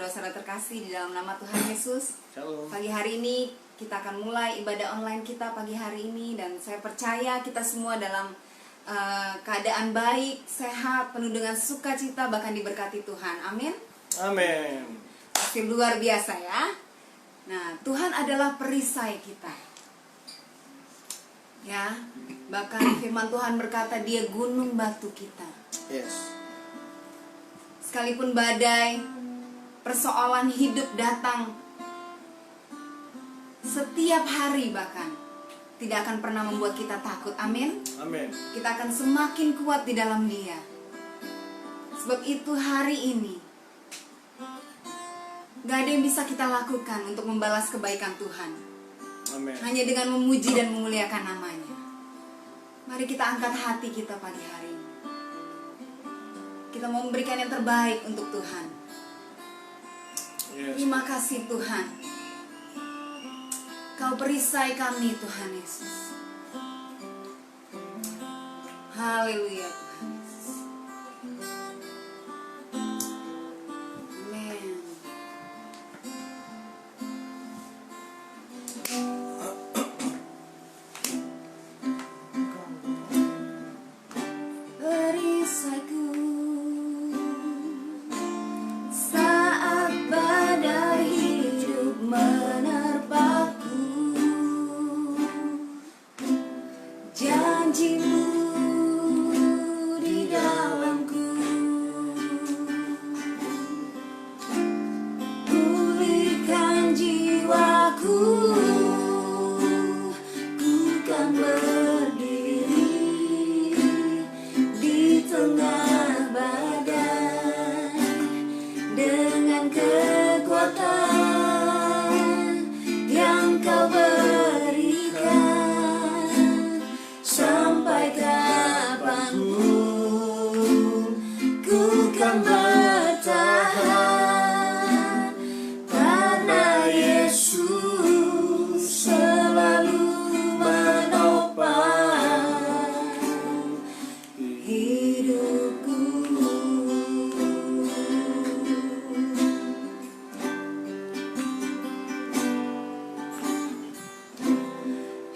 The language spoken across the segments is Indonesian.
saudara terkasih di dalam nama Tuhan Yesus. Shalom. Pagi hari ini kita akan mulai ibadah online kita pagi hari ini. Dan saya percaya kita semua dalam keadaan baik, sehat, penuh dengan sukacita, bahkan diberkati Tuhan. Amin. Amin. Pasti luar biasa ya. Nah, Tuhan adalah perisai kita. Ya, bahkan firman Tuhan berkata Dia gunung batu kita. Yes. Sekalipun badai, persoalan hidup datang setiap hari bahkan, tidak akan pernah membuat kita takut. Amin. Amin. Kita akan semakin kuat di dalam Dia. Sebab itu hari ini gak ada yang bisa kita lakukan untuk membalas kebaikan Tuhan. Amin. Hanya dengan memuji dan memuliakan namanya. Mari kita angkat hati kita pagi hari ini. Kita mau memberikan yang terbaik untuk Tuhan. Yes. Terima kasih Tuhan. Kau perisai kami Tuhan Yesus. Haleluya Tuhan Yesus. Amin. Perisaiku saat badai hidup menerpaku, janjimu di dalamku, pulihkan jiwaku, ku kan berdiri di tengah badai dengan kekuatan yang kau berikan. Sampai kapanpun ku kan bertahan, karena Yesus selalu menopang hidupku.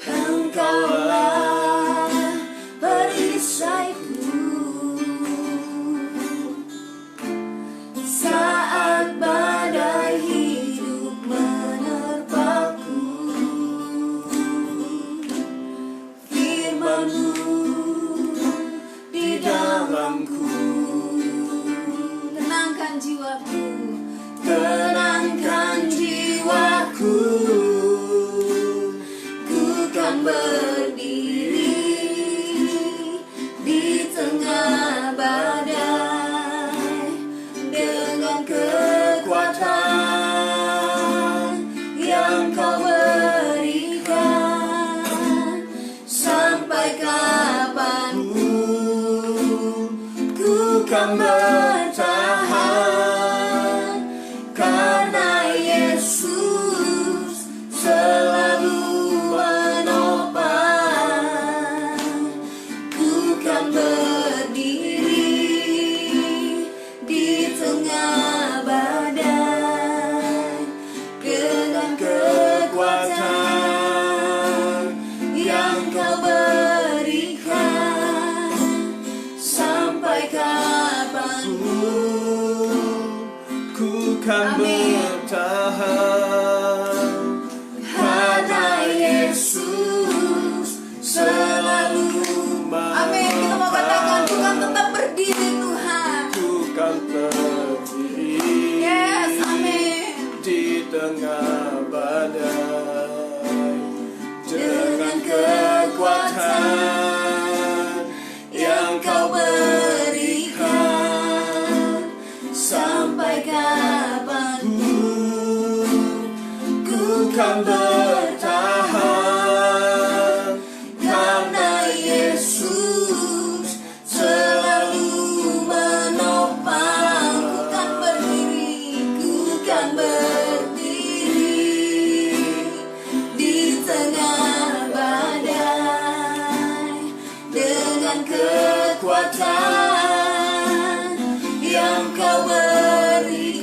Engkaulah perisaiku saat badai hidup menerpaku. Firman-Mu di dalamku, tenangkan jiwaku, tenangkan jiwaku. Ku kan berdiri di tengah badai dengan kekuatan yang kau berikan. Sampai kapanpun ku kan bertahan, karena Yesus selalu menopang. Ku kan berdiri di tengah badai dengan kekuatan yang kau berikan. Sampai kapanpun Ku kan Amin. bertahan, karena Yesus selalu. Amin. Kita mau katakan Tuhan tetap berdiri Tuhan. Ku kan berdiri Yes, amin. di tengah badai dengan kekuatan yang kau berikan. Sampai kapanpun ku kan bertahan, karena Yesus selalu menopang. Ku kan berdiri di tengah badai dengan kekuatan yang kau berikan.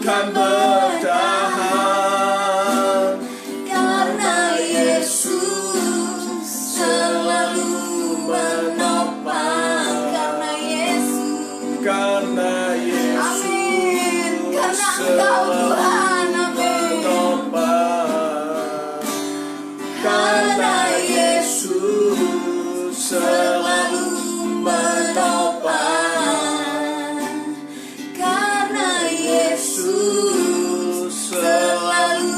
kan bertahan karena Yesus selalu menopang. Karena Yesus, amin. Karena Engkau Tuhan, amin. menopang. Karena Yesus selalu menopang. Karena Yesus selalu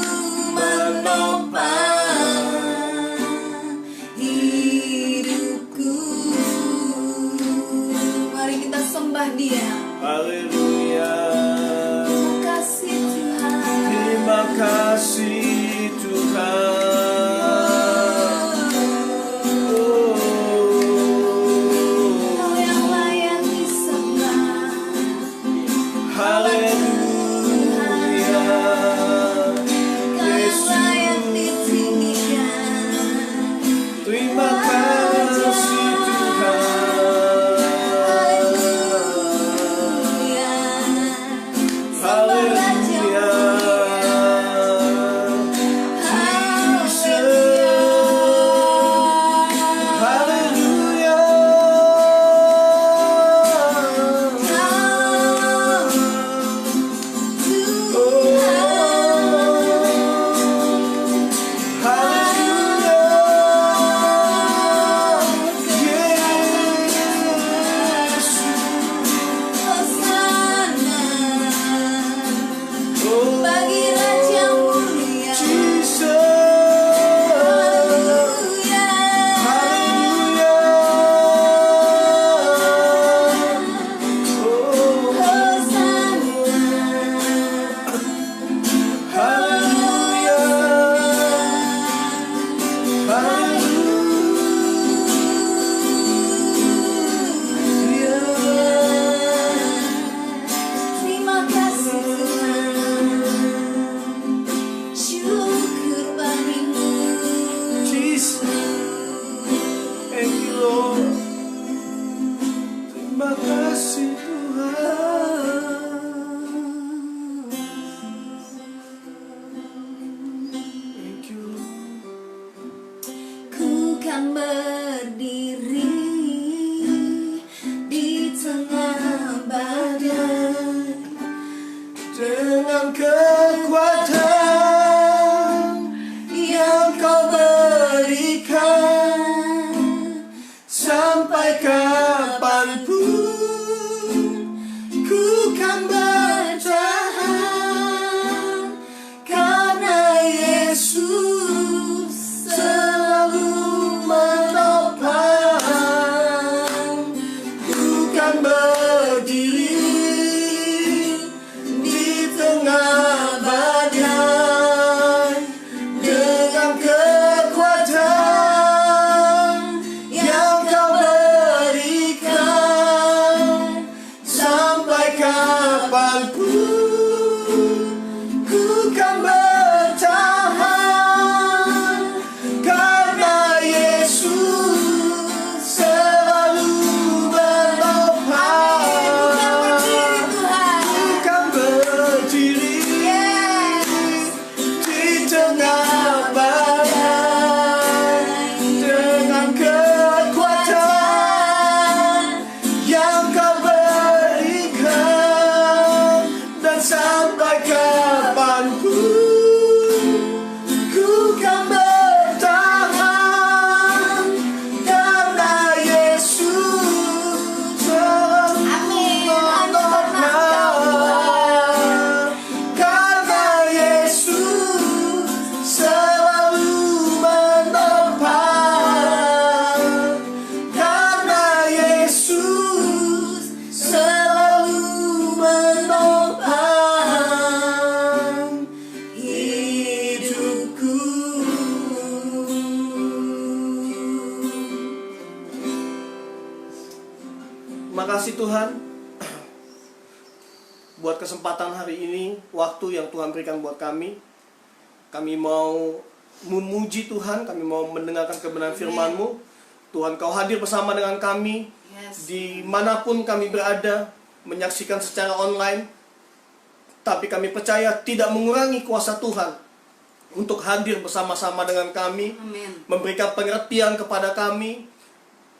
menopang hidupku. Mari kita sembah Dia. Haleluya. Terima kasih Tuhan. Terima kasih Tuhan. Kau yang layak disembah. Haleluya. Kau yang layak ditinggikan. Terima kasih Tuhan. Haleluya. Sembah Raja Haleluya. bagi Raja mulia. Terima kasih Tuhan. Syukur bagimu. Thank you Lord. Terima kasih Tuhan. Thank you. Ku kan berdiri di tengah badai Dengan kekuatan yang kau berikan, sampai kapanpun ku kan bertahan. Karena Yesus selalu menopang. Ku kan berdiri di tengah badai dengan kekuatan yang kau berikan, sampai kapanpun ku kan bertahan. Karena Yesus selalu menopang. Bukan berdiri di tengah badai dengan kekuatan yang kau berikan, dan sampai kapanpun ku kan bertahan. Karena Yesus selalu Amin. menopang. Karena Yesus selalu menopang. Karena Yesus selalu menopang hidupku. Terima kasih Tuhan buat kesempatan hari ini, waktu yang Tuhan berikan buat kami. Kami mau memuji Tuhan, kami mau mendengarkan kebenaran firman-Mu. Tuhan, Kau hadir bersama dengan kami Yes. dimanapun kami berada, menyaksikan secara online. tapi kami percaya tidak mengurangi kuasa Tuhan untuk hadir bersama-sama dengan kami, Amin. memberikan pengertian kepada kami,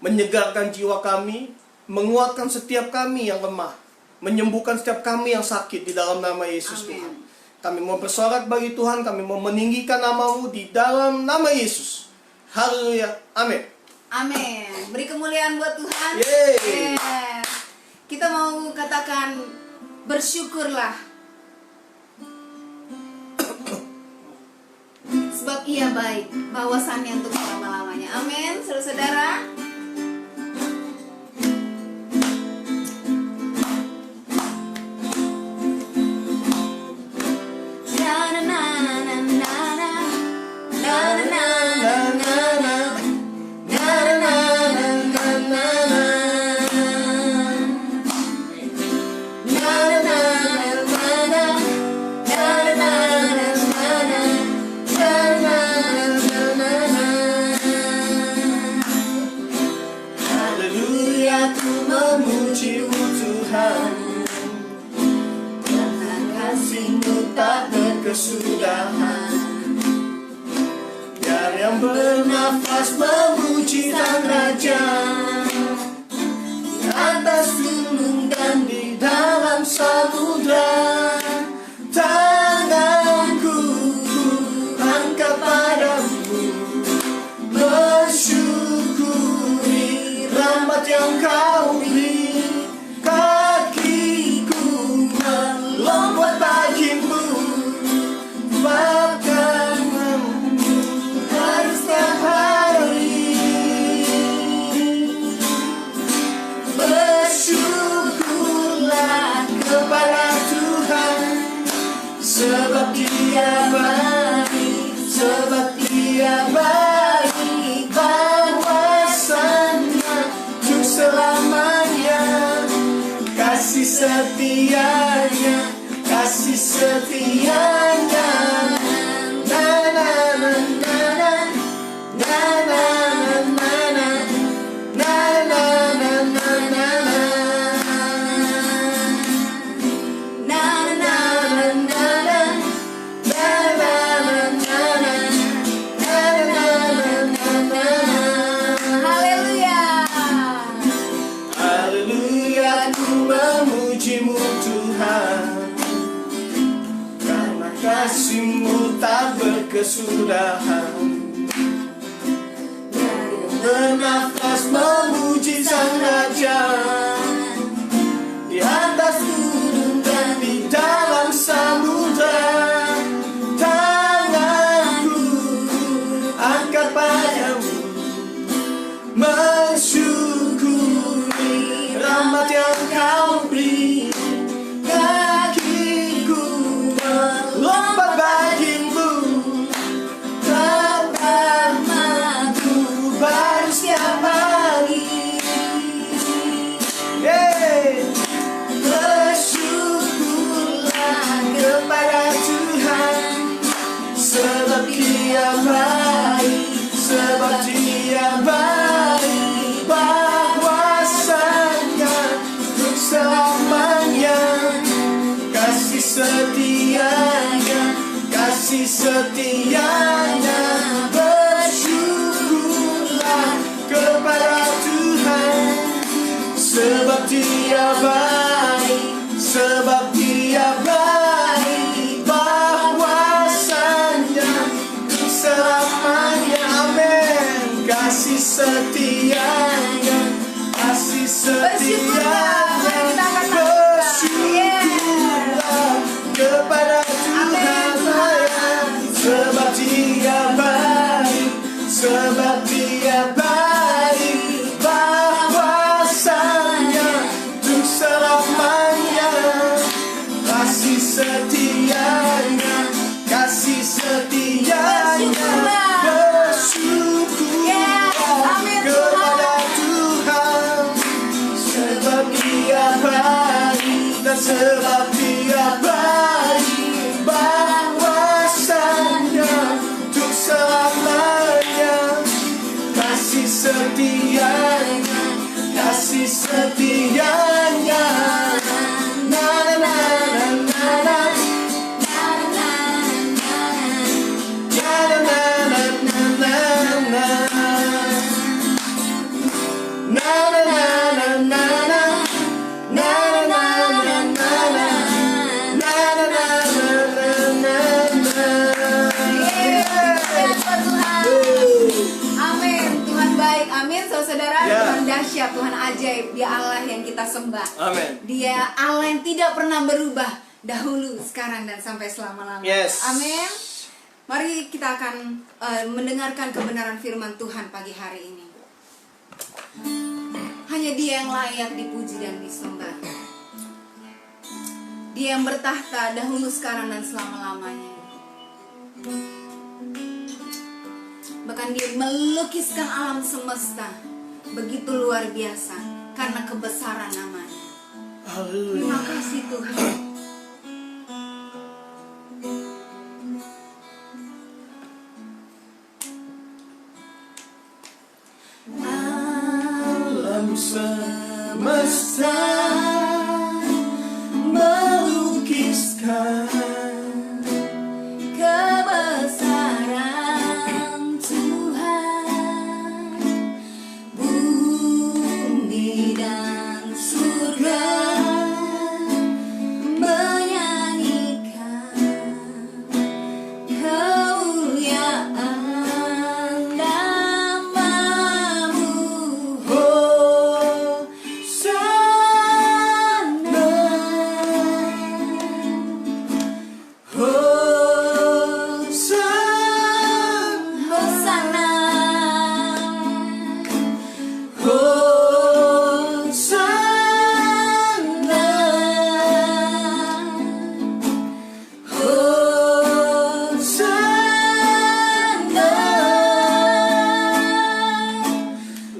menyegarkan jiwa kami, menguatkan setiap kami yang lemah, menyembuhkan setiap kami yang sakit di dalam nama Yesus. Amin. Tuhan, kami mau bersorak bagi Tuhan, kami mau meninggikan nama-Mu di dalam nama Yesus. Haleluya, amin. Amin. Beri kemuliaan buat Tuhan. Yeay. Yes. Kita mau katakan bersyukurlah, sebab Ia baik, bahwasannya untuk selama-lamanya. Amin, saudara-saudara. Haleluya, ku memuji-Mu Tuhan, karena kasih-Mu tak berkesudahan. Biar yang bernafas memuji Sang Raja, di atas gunung dan di dalam samudra. Tanganku angkat padamu, bersyukuri rahmat yang Kau beri. Kakiku melompat bagimu, bahkan harus setiap hari. Bersyukurlah kepada Tuhan, sebab Dia baik, sebab Dia baik, bahwasannya untuk selamanya. Kasih setianya, kasih setianya. Na na na na na, na na na na, na na na na na. Haleluya. Haleluya, ku memuji-Mu Tuhan, karena kasih-Mu tak berkesudahan. Bernafas memuji Sang Raja, di atas gunung dan di dalam samudra. Tanganku angkat padamu, mensyukuri rahmat yang Kau beri. Kakiku melompat bagimu, rahmat-Mu baru setiap hari. Bersyukurlah kepada Tuhan, sebab Dia baik, sebab Dia baik, bahwasannya untuk selamanya. Kasih setianya, kasih setianya. Bersyukurlah kepada Tuhan, sebab Dia baik, sebab Dia baik, bahwasannya untuk selamanya. Amin. Kasih setianya, kasih setianya. Bersyukurlah kepada Tuhan, sebab Dia baik, sebab Dia baik, bahwasannya untuk selamanya. Kasih setianya, kasih setianya. Bersyukurlah kepada Tuhan, sebab Dia baik, dan sebab Dia baik, bahwasannya untuk selamanya. Kasih setianya, kasih setianya. Na na na na na. ajaib, Dia Allah yang kita sembah. Amin. Dia Allah yang tidak pernah berubah, dahulu, sekarang, dan sampai selama-lamanya. Yes. Amin. Mari kita akan mendengarkan kebenaran firman Tuhan pagi hari ini. Hanya Dia yang layak dipuji dan disembah. Dia yang bertahta dahulu, sekarang, dan selama-lamanya. Bahkan Dia melukiskan alam semesta begitu luar biasa karena kebesaran namanya. Haleluya. Terima kasih Tuhan. Alam semesta melukiskan Kebesaran Tuhan, bumi dan surga menyanyikan kemuliaan namamu.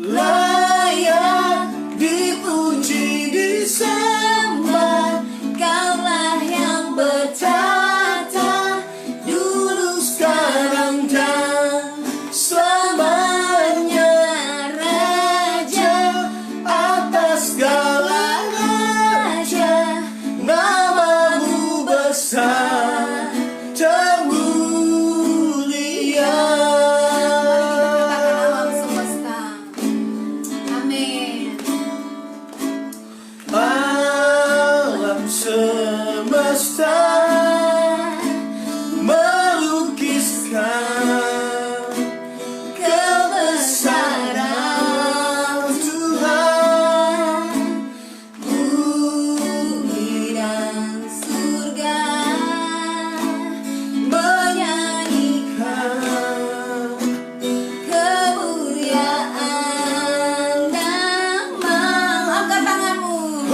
layak dipuji disembah. Kaulah yang bertata dulu, sekarang, dan Selamanya Raja atas segala raja, namamu besar termulia. Katakan alam semesta. Amin. Alam semesta melukiskan kebesaran Tuhan, Bumi dan surga menyanyikan kemuliaan namamu. Angkat tanganmu.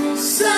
Hosana.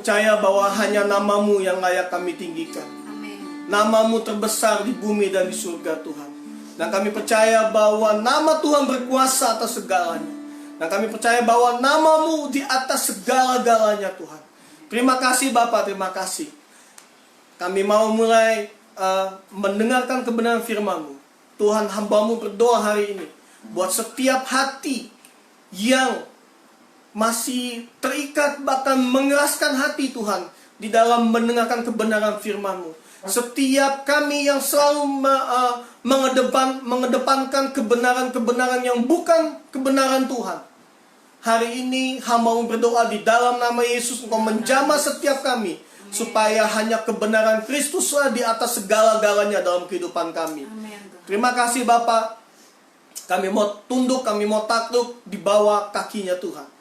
percaya bahwa hanya nama-Mu yang layak kami tinggikan. Amin. Nama-Mu terbesar di bumi dan di surga Tuhan. Dan kami percaya bahwa nama Tuhan berkuasa atas segalanya. Dan kami percaya bahwa nama-Mu di atas segala-galanya Tuhan. Terima kasih Bapa, terima kasih. Kami mau mulai mendengarkan kebenaran firman-Mu. Tuhan, hamba-Mu berdoa hari ini buat setiap hati yang masih terikat, bahkan mengeraskan hati Tuhan di dalam mendengarkan kebenaran firman-Mu. Setiap kami yang selalu mengedepankan kebenaran-kebenaran yang bukan kebenaran Tuhan, hari ini hamba-Mu berdoa di dalam nama Yesus, Engkau menjamah setiap kami, supaya hanya kebenaran Kristuslah di atas segala-galanya dalam kehidupan kami. Terima kasih Bapa. Kami mau tunduk, kami mau takluk di bawah kakinya Tuhan.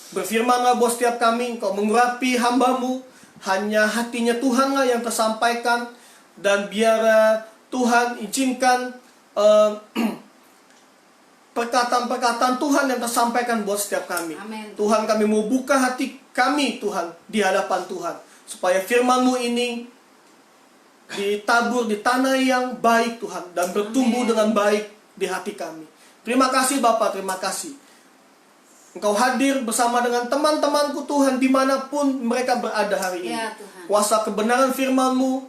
Berfirmanlah buat setiap kami, Engkau mengurapi hamba-Mu, hanya hatinya Tuhanlah yang tersampaikan. Dan biar Tuhan izinkan perkataan-perkataan Tuhan yang tersampaikan buat setiap kami. Amen. Tuhan, kami mau buka hati kami Tuhan di hadapan Tuhan, supaya firman-Mu ini ditabur di tanah yang baik Tuhan, dan bertumbuh dengan baik di hati kami. Terima kasih Bapa, terima kasih. Engkau hadir bersama dengan teman-temanku Tuhan dimanapun mereka berada hari ini. Ya, Tuhan. Kuasa kebenaran firman-Mu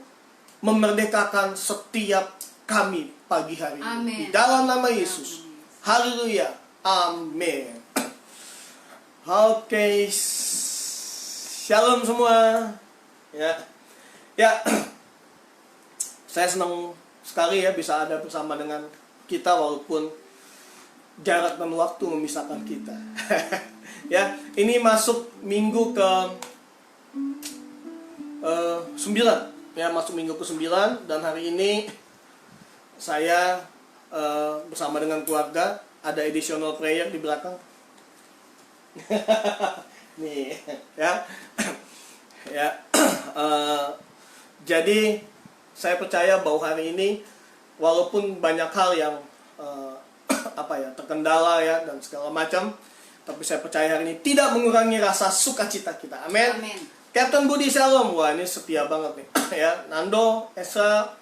memerdekakan setiap kami pagi hari ini. Amin. Di dalam nama Yesus. Haleluya. Amin. Oke. Shalom semua. Ya. Saya senang sekali ya bisa ada bersama dengan kita walaupun jarak dan waktu memisahkan kita. Ya, ini masuk minggu ke 9. Ya, masuk minggu ke 9. Dan hari ini saya bersama dengan keluarga. Ada additional prayer di belakang. Nih, ya. Ya. Jadi saya percaya bahwa hari ini walaupun banyak hal yang terkendala ya dan segala macam, tapi saya percaya hari ini tidak mengurangi rasa sukacita kita. Amin. Captain Budi Shalom. Wah, ini setia banget nih. Ya, Nando, Esa,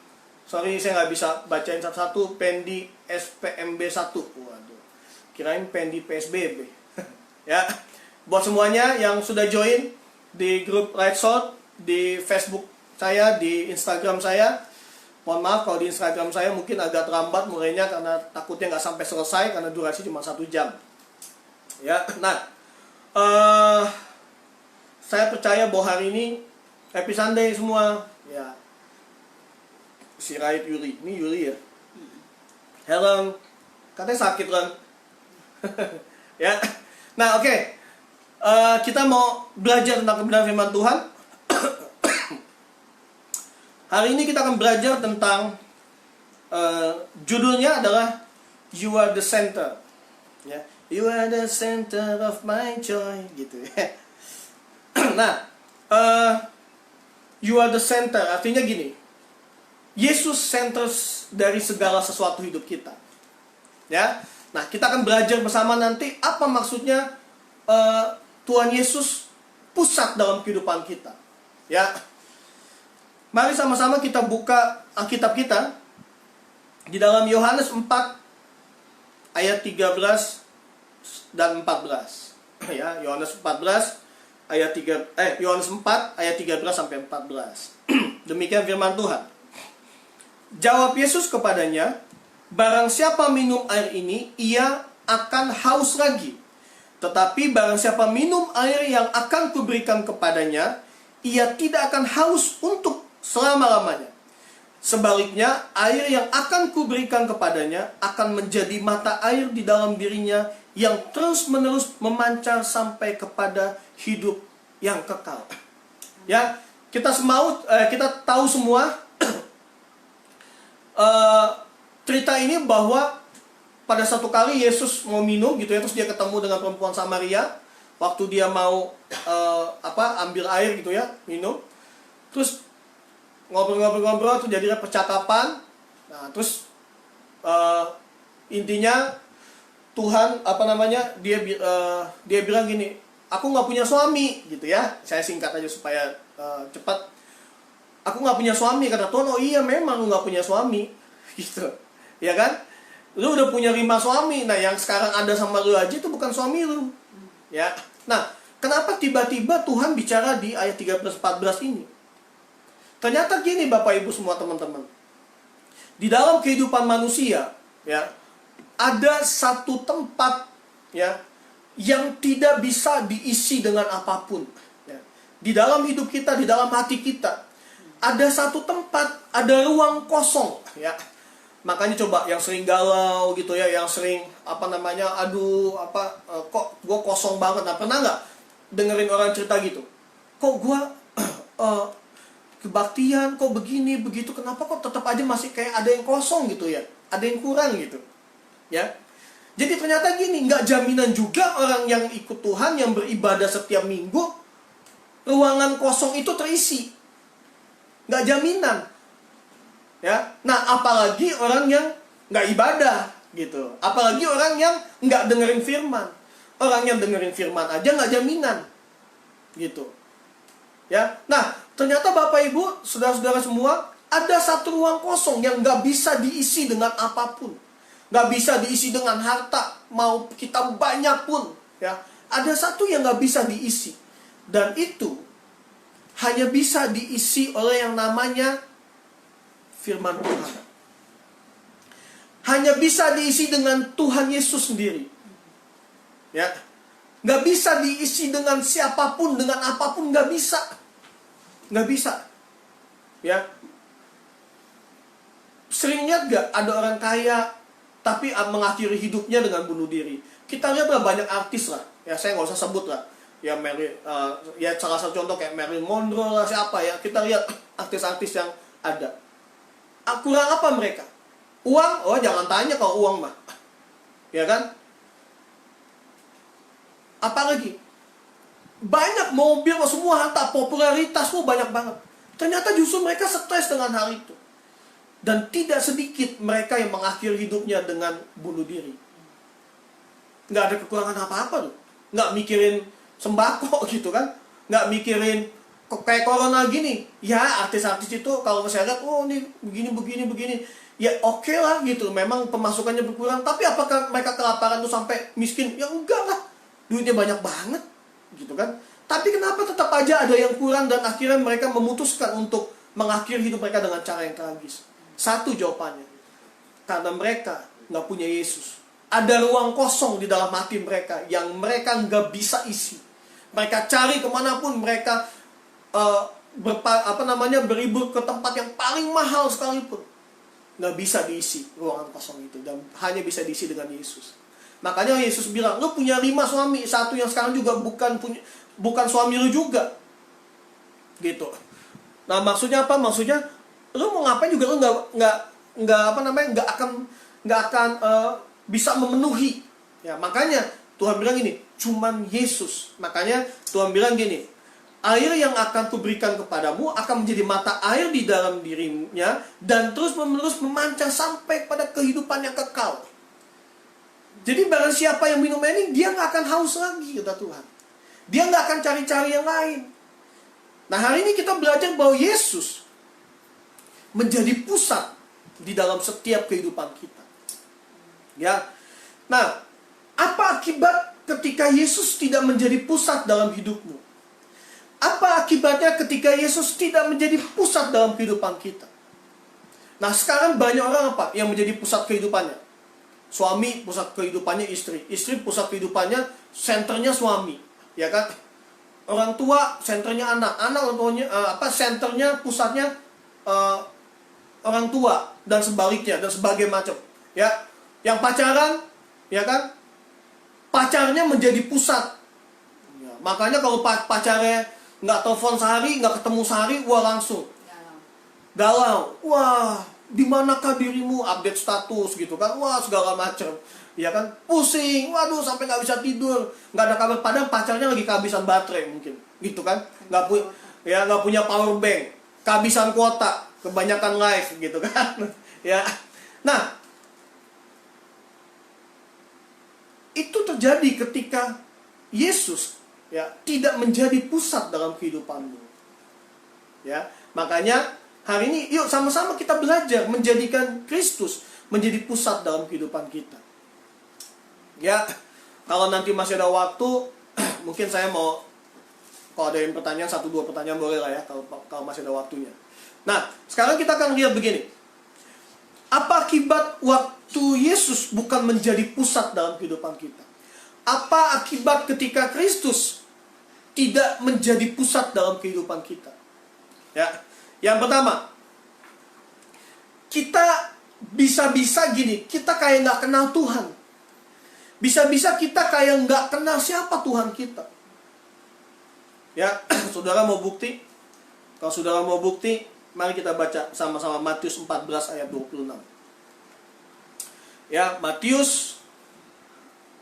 sorry saya nggak bisa bacain satu-satu. Pendi SPMB 1. Waduh, kirain Pendi PSBB. Ya, buat semuanya yang sudah join di grup Right Shot, di Facebook saya, di Instagram saya. Mohon maaf kalau di Instagram saya mungkin agak terlambat mulainya karena takutnya nggak sampai selesai karena durasi cuma 1 jam. Ya, nah, saya percaya bahwa hari ini Happy Sunday semua. Ya, si Rait Yuli, ini Yuli ya. Helen, katanya sakit kan? Ya, nah oke. Kita mau belajar tentang kebenaran firman Tuhan. Hari ini kita akan belajar tentang judulnya adalah You Are the Center. Ya, You are the center of my joy, gitu ya. Nah, You are the center artinya gini. Yesus center dari segala sesuatu hidup kita. Ya. Nah, kita akan belajar bersama nanti apa maksudnya Tuhan Yesus pusat dalam kehidupan kita. Ya. Mari sama-sama kita buka Alkitab kita di dalam Yohanes 4 ayat 13 dan 14. Ya, Yohanes 14 ayat 3 Yohanes 4 ayat 13 sampai 14. Demikian firman Tuhan. Jawab Yesus kepadanya, barang siapa minum air ini, ia akan haus lagi. Tetapi barang siapa minum air yang akan kuberikan kepadanya, ia tidak akan haus untuk selama-lamanya. Sebaliknya, air yang akan kuberikan kepadanya akan menjadi mata air di dalam dirinya yang terus-menerus memancar sampai kepada hidup yang kekal. Ya, kita tahu semua cerita ini bahwa pada satu kali Yesus mau minum gitu ya, terus dia ketemu dengan perempuan Samaria waktu dia mau ambil air gitu ya, minum. Terus ngobrol-ngobrol tuh jadinya percakapan. Nah, terus intinya Tuhan dia bilang gini, aku nggak punya suami, gitu ya. Saya singkat aja supaya cepat. Aku nggak punya suami, kata Tuhan. Oh iya, memang lu nggak punya suami, gitu, ya kan? Lu udah punya 5 suami, nah yang sekarang ada sama lu aja itu bukan suami lu, ya. Nah, kenapa tiba-tiba Tuhan bicara di ayat 13-14 ini? Ternyata gini Bapak Ibu semua teman-teman. Di dalam kehidupan manusia, ya, ada satu tempat, ya, yang tidak bisa diisi dengan apapun, ya. Di dalam hidup kita, di dalam hati kita, ada satu tempat, ada ruang kosong, ya. Makanya coba yang sering galau gitu ya, yang sering kok gue kosong banget. Nah, pernah nggak dengerin orang cerita gitu? Kok gue kebaktian, kok begini begitu, kenapa kok tetap aja masih kayak ada yang kosong gitu ya, ada yang kurang gitu, ya. Jadi ternyata gini, nggak jaminan juga orang yang ikut Tuhan, yang beribadah setiap minggu, ruangan kosong itu terisi. Nggak jaminan, ya. Nah, apalagi orang yang nggak ibadah gitu, apalagi orang yang nggak dengerin firman. Orang yang dengerin firman aja nggak jaminan gitu, ya. Nah, ternyata Bapak Ibu, saudara-saudara semua, ada satu ruang kosong yang nggak bisa diisi dengan apapun, nggak bisa diisi dengan harta, mau kita banyak pun, ya. Ada satu yang nggak bisa diisi, dan itu hanya bisa diisi oleh yang namanya firman Tuhan. Hanya bisa diisi dengan Tuhan Yesus sendiri, ya. Nggak bisa diisi dengan siapapun, dengan apapun, nggak bisa. Nggak bisa, ya. Sering lihat nggak ada orang kaya tapi mengakhiri hidupnya dengan bunuh diri? Kita lihat lah banyak artis lah, ya, saya nggak usah sebut lah, ya, ya salah satu contoh kayak Marilyn Monroe lah, siapa ya, kita lihat artis-artis yang ada. Kurang apa mereka? Uang? Oh, jangan tanya kalau uang mah, ya kan? Apalagi banyak mobil, semua harta, popularitas, banyak banget. Ternyata justru mereka stres dengan hal itu. Dan tidak sedikit mereka yang mengakhiri hidupnya dengan bunuh diri. Nggak ada kekurangan apa-apa tuh. Nggak mikirin sembako gitu kan. Nggak mikirin kayak corona gini. Ya, artis-artis itu kalau saya lihat, oh ini begini. Ya oke lah gitu. Memang pemasukannya berkurang. Tapi apakah mereka kelaparan tuh sampai miskin? Ya enggak lah. Duitnya banyak banget gitu kan. Tapi kenapa tetap aja ada yang kurang, dan akhirnya mereka memutuskan untuk mengakhiri hidup mereka dengan cara yang tragis? Satu jawabannya, karena mereka nggak punya Yesus. Ada ruang kosong di dalam hati mereka yang mereka nggak bisa isi. Mereka cari kemanapun, mereka beribur ke tempat yang paling mahal sekalipun, nggak bisa diisi ruangan kosong itu, dan hanya bisa diisi dengan Yesus. Makanya Yesus bilang, lu punya 5 suami, satu yang sekarang juga bukan suami lu juga, gitu. Nah, maksudnya apa? Maksudnya lu mau ngapain juga lu nggak akan bisa memenuhi, ya. Makanya Tuhan bilang gini, cuman Yesus. Makanya Tuhan bilang gini, air yang akan kuberikan kepadamu akan menjadi mata air di dalam dirinya, dan terus menerus memancar sampai pada kehidupan yang kekal. Jadi barang siapa yang minum ini, dia nggak akan haus lagi, kata Tuhan. Dia nggak akan cari-cari yang lain. Nah, hari ini kita belajar bahwa Yesus menjadi pusat di dalam setiap kehidupan kita, ya. Nah, apa akibat ketika Yesus tidak menjadi pusat dalam hidupmu? Apa akibatnya ketika Yesus tidak menjadi pusat dalam kehidupan kita? Nah, sekarang banyak orang apa yang menjadi pusat kehidupannya? Suami pusat kehidupannya istri, istri pusat kehidupannya, senternya suami, ya kan? Orang tua senternya anak, anak tentunya senternya, pusatnya orang tua, dan sebaliknya, dan sebagainya macam, ya. Yang pacaran, ya kan, pacarnya menjadi pusat, ya. Makanya kalau pacarnya nggak telepon sehari, nggak ketemu sehari, wah langsung galau. Wah, di manakah dirimu, update status gitu kan, wah segala macam, ya kan, pusing, waduh sampai nggak bisa tidur, nggak ada kabar, padahal pacarnya lagi kehabisan baterai mungkin, gitu kan, nggak punya power bank, kehabisan kuota, kebanyakan live gitu kan, ya. Nah, itu terjadi ketika Yesus ya, tidak menjadi pusat dalam kehidupanmu. Ya, makanya hari ini yuk sama-sama kita belajar menjadikan Kristus menjadi pusat dalam kehidupan kita. Ya, kalau nanti masih ada waktu, mungkin saya mau, kalau ada yang pertanyaan, 1-2 pertanyaan boleh lah ya, kalau masih ada waktunya. Nah, sekarang kita akan lihat begini. Apa akibat waktu Yesus bukan menjadi pusat dalam kehidupan kita? Apa akibat ketika Kristus tidak menjadi pusat dalam kehidupan kita? Ya, yang pertama, kita bisa-bisa gini, kita kayak nggak kenal Tuhan. Bisa-bisa kita kayak nggak kenal siapa Tuhan kita. Ya, saudara mau bukti? Kalau saudara mau bukti, mari kita baca sama-sama Matius 14 ayat 26. Ya, Matius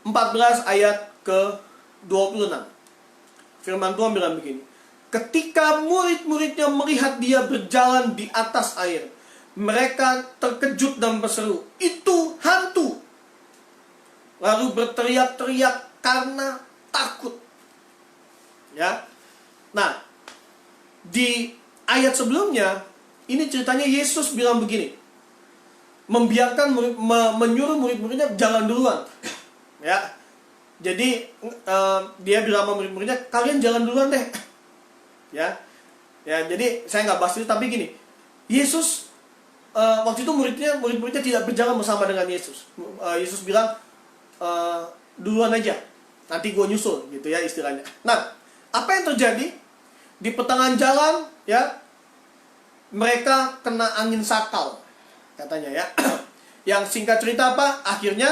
14 ayat ke 26. Firman Tuhan bilang begini. Ketika murid-muridnya melihat dia berjalan di atas air, mereka terkejut dan berseru, "Itu hantu!" Lalu berteriak-teriak karena takut. Ya. Nah, di ayat sebelumnya ini ceritanya Yesus bilang begini. Membiarkan menyuruh murid-muridnya jalan duluan. Ya. Jadi dia bilang sama murid-muridnya, "Kalian jalan duluan deh." Ya. Ya, jadi saya nggak bahas itu, tapi gini. Yesus waktu itu murid-muridnya tidak berjalan bersama dengan Yesus. Yesus bilang, "Duluan aja, nanti gue nyusul," gitu ya istilahnya. Nah, apa yang terjadi di pertengahan jalan? Ya, mereka kena angin sakal, katanya ya. Yang singkat cerita apa? Akhirnya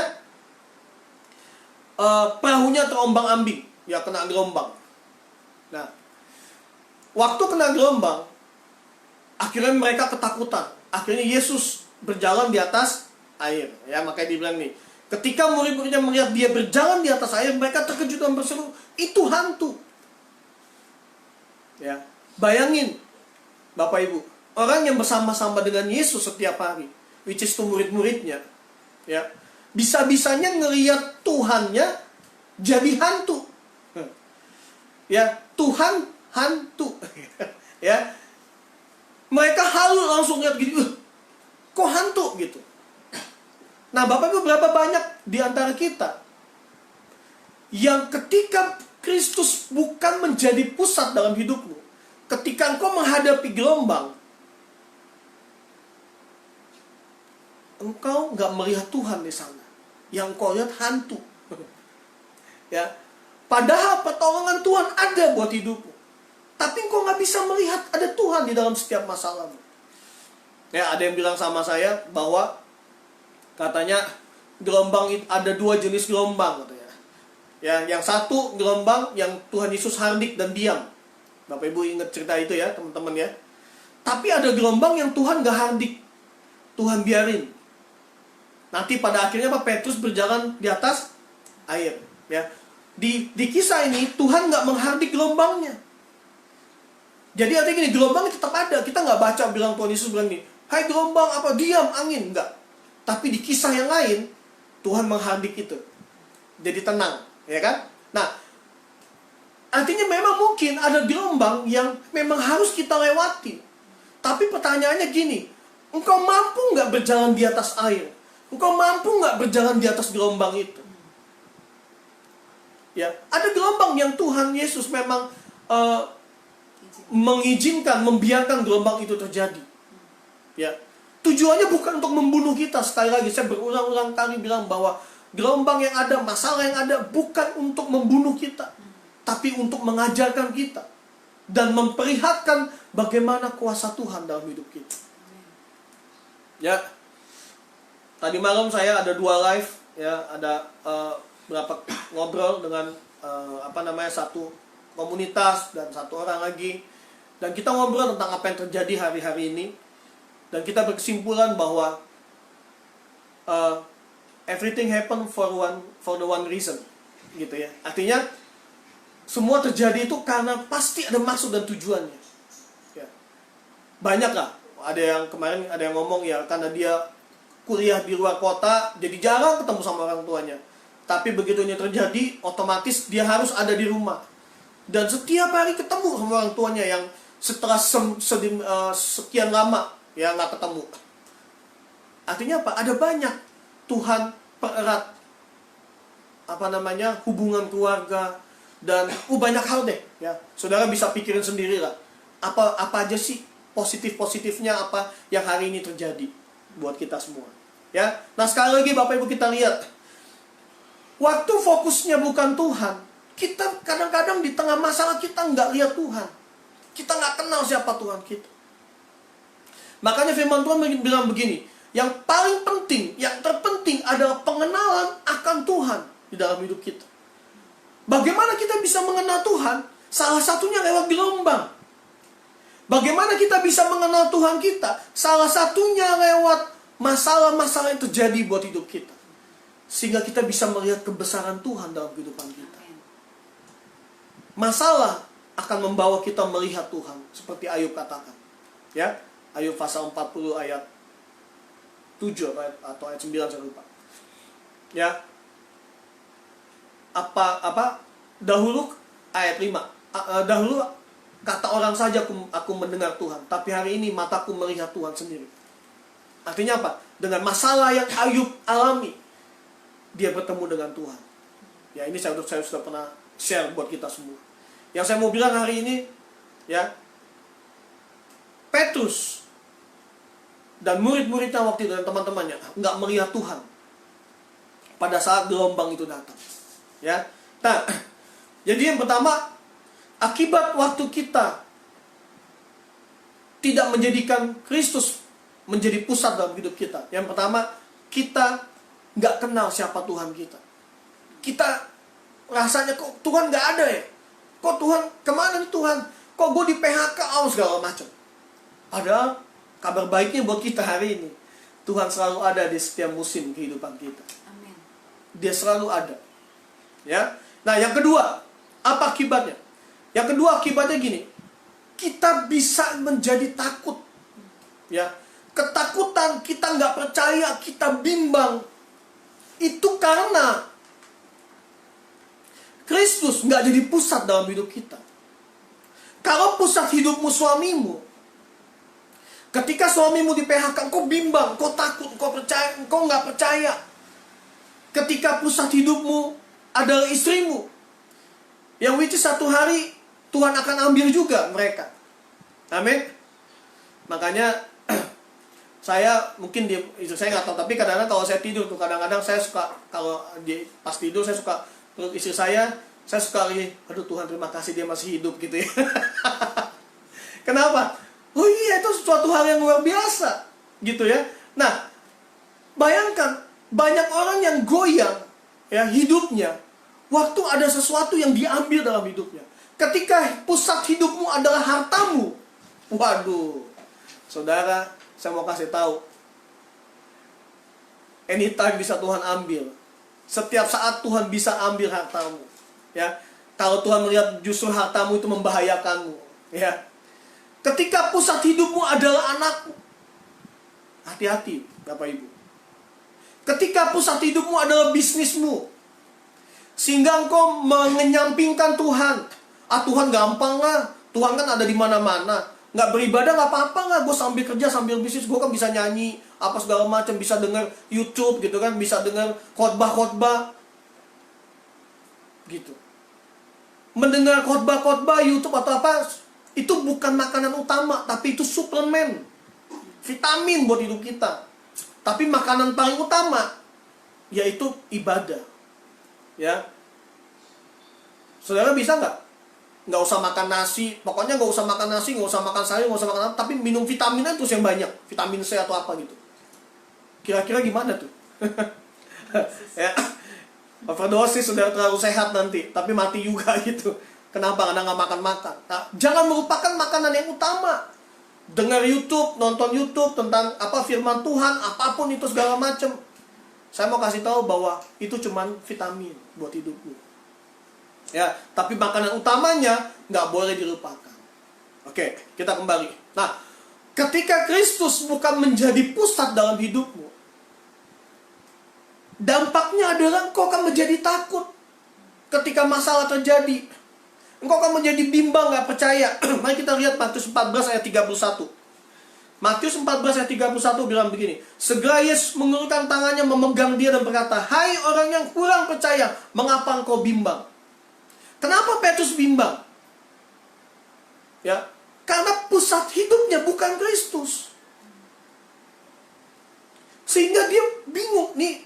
perahunya terombang-ambing, ya, kena gelombang. Nah, waktu kena gelombang, akhirnya mereka ketakutan. Akhirnya Yesus berjalan di atas air. Ya, makanya dibilang nih, ketika murid-muridnya melihat dia berjalan di atas air, mereka terkejut dan berseru, "Itu hantu!" Ya, bayangin, Bapak Ibu, orang yang bersama-sama dengan Yesus setiap hari, which is to murid-muridnya, ya, bisa-bisanya ngelihat Tuhannya jadi hantu. Ya, Tuhan hantu. Ya, mereka halu langsung lihat gitu, kok hantu gitu. Nah, Bapak Ibu, berapa banyak di antara kita yang ketika Kristus bukan menjadi pusat dalam hidupmu, ketika engkau menghadapi gelombang, engkau nggak melihat Tuhan di sana, yang engkau lihat hantu. Ya, padahal pertolongan Tuhan ada buat hidupmu, tapi engkau nggak bisa melihat ada Tuhan di dalam setiap masalahmu. Ya, ada yang bilang sama saya bahwa katanya gelombang itu ada 2 jenis gelombang, katanya. Ya, yang satu gelombang yang Tuhan Yesus hardik dan diam. Bapak Ibu ingat cerita itu ya, teman-teman ya. Tapi ada gelombang yang Tuhan gak hardik, Tuhan biarin. Nanti pada akhirnya Petrus berjalan di atas air. Ya, di kisah ini Tuhan gak menghardik gelombangnya. Jadi artinya gini, gelombang tetap ada. Kita gak baca bilang Tuhan Yesus bilang nih, "Hai gelombang, apa diam angin," enggak. Tapi di kisah yang lain Tuhan menghardik itu, jadi tenang, ya kan? Nah, artinya memang mungkin ada gelombang yang memang harus kita lewati. Tapi pertanyaannya gini, engkau mampu nggak berjalan di atas air? Engkau mampu nggak berjalan di atas gelombang itu? Ya, ada gelombang yang Tuhan Yesus memang mengizinkan, membiarkan gelombang itu terjadi. Ya, tujuannya bukan untuk membunuh kita. Sekali lagi saya berulang-ulang kali bilang bahwa gelombang yang ada, masalah yang ada bukan untuk membunuh kita, tapi untuk mengajarkan kita dan memperlihatkan bagaimana kuasa Tuhan dalam hidup kita. Ya, tadi malam saya ada 2 live, ya, ada berapa ngobrol dengan satu komunitas dan 1 orang lagi, dan kita ngobrol tentang apa yang terjadi hari-hari ini, dan kita berkesimpulan bahwa everything happen for the one reason, gitu ya. Artinya semua terjadi itu karena pasti ada maksud dan tujuannya. Ya. Banyak lah. Ada yang kemarin ada yang ngomong ya, karena dia kuliah di luar kota, jadi jarang ketemu sama orang tuanya. Tapi begitu ini terjadi, otomatis dia harus ada di rumah. Dan setiap hari ketemu sama orang tuanya yang setelah sekian lama ya nggak ketemu. Artinya apa? Ada banyak Tuhan pererat hubungan keluarga dan banyak hal deh ya. Saudara bisa pikirin sendiri lah. Apa aja sih positifnya apa yang hari ini terjadi buat kita semua. Ya. Nah, sekali lagi Bapak Ibu kita lihat. Waktu fokusnya bukan Tuhan, kita kadang-kadang di tengah masalah kita nggak lihat Tuhan. Kita nggak kenal siapa Tuhan kita. Makanya firman Tuhan bilang begini, yang paling penting, yang terpenting adalah pengenalan akan Tuhan di dalam hidup kita. Bagaimana kita bisa mengenal Tuhan? Salah satunya lewat gelombang. Bagaimana kita bisa mengenal Tuhan kita? Salah satunya lewat masalah-masalah yang terjadi buat hidup kita. Sehingga kita bisa melihat kebesaran Tuhan dalam kehidupan kita. Masalah akan membawa kita melihat Tuhan, seperti Ayub katakan. Ya, Ayub pasal 40 ayat 7 atau ayat 9 saya lupa. Ya. Dahulu ayat 5. Dahulu kata orang saja aku mendengar Tuhan, tapi hari ini mataku melihat Tuhan sendiri. Artinya apa? Dengan masalah yang Ayub alami, dia bertemu dengan Tuhan. Ya, ini saya sudah pernah share buat kita semua. Yang saya mau bilang hari ini, ya, Petrus dan murid-muridnya waktu itu dan teman-temannya nggak melihat Tuhan pada saat gelombang itu datang. Ya, nah, jadi yang pertama, akibat waktu kita tidak menjadikan Kristus menjadi pusat dalam hidup kita. Yang pertama, kita nggak kenal siapa Tuhan kita. Kita rasanya kok Tuhan nggak ada ya? Kok Tuhan kemana nih Tuhan? Kok gue di PHK segala macam. Padahal kabar baiknya buat kita hari ini, Tuhan selalu ada di setiap musim kehidupan kita. Amin. Dia selalu ada. Ya. Nah, yang kedua, apa akibatnya? Yang kedua akibatnya gini, kita bisa menjadi takut. Ya. Ketakutan, kita nggak percaya, kita bimbang. Itu karena Kristus nggak jadi pusat dalam hidup kita. Kalau pusat hidupmu suamimu, ketika suamimu di PHK, kau bimbang, kau takut, kau percaya, kau nggak percaya. Ketika pusat hidupmu adalah istrimu, yang which is satu hari Tuhan akan ambil juga mereka. Amin. Makanya saya mungkin istri saya nggak tahu, tapi kadang-kadang kalau saya tidur tuh, kadang-kadang saya suka kalau pas tidur saya suka peluk istri saya suka lihat, aduh Tuhan terima kasih dia masih hidup gitu ya. Kenapa? Oh iya, itu suatu hal yang luar biasa gitu ya. Nah, bayangkan banyak orang yang goyang ya hidupnya waktu ada sesuatu yang diambil dalam hidupnya. Ketika pusat hidupmu adalah hartamu, waduh, saudara, saya mau kasih tahu, anytime bisa Tuhan ambil. Setiap saat Tuhan bisa ambil hartamu. Ya, kalau Tuhan melihat justru hartamu itu membahayakanmu. Ya, ketika pusat hidupmu adalah anakmu, hati-hati, Bapak Ibu. Ketika pusat hidupmu adalah bisnismu, sehingga engkau mengenyampingkan Tuhan. Tuhan gampang lah, Tuhan kan ada di mana-mana. Nggak beribadah nggak apa-apa lah, gue sambil kerja sambil bisnis, gue kan bisa nyanyi apa segala macam, bisa dengar YouTube gitu kan, bisa dengar khotbah gitu. Mendengar khotbah YouTube atau apa, itu bukan makanan utama, tapi itu suplemen, vitamin buat hidup kita. Tapi makanan paling utama yaitu ibadah. Ya, saudara bisa nggak usah makan nasi, pokoknya nggak usah makan nasi, nggak usah makan sayur, nggak usah makan apa, tapi minum vitaminnya terus yang banyak, vitamin C atau apa gitu. Kira-kira gimana tuh? Ya, overdosis sudah terlalu sehat nanti, tapi mati juga gitu. Kenapa? Karena nggak makan-makan. Nah, jangan melupakan makanan yang utama. Dengar YouTube, nonton YouTube tentang apa firman Tuhan, apapun itu segala macam. Saya mau kasih tahu bahwa itu cuman vitamin buat hidupmu. Ya, tapi makanan utamanya nggak boleh dilupakan. Oke, kita kembali. Nah, ketika Kristus bukan menjadi pusat dalam hidupmu, dampaknya adalah engkau akan menjadi takut ketika masalah terjadi. engkau akan menjadi bimbang, gak percaya. Mari kita lihat Matius 14 ayat 31. Matius 14 ayat 31 bilang begini. Segera Yesus mengulurkan tangannya memegang dia dan berkata, hai orang yang kurang percaya, mengapa engkau bimbang? Kenapa Petrus bimbang? Ya, karena pusat hidupnya bukan Kristus. Sehingga dia bingung nih.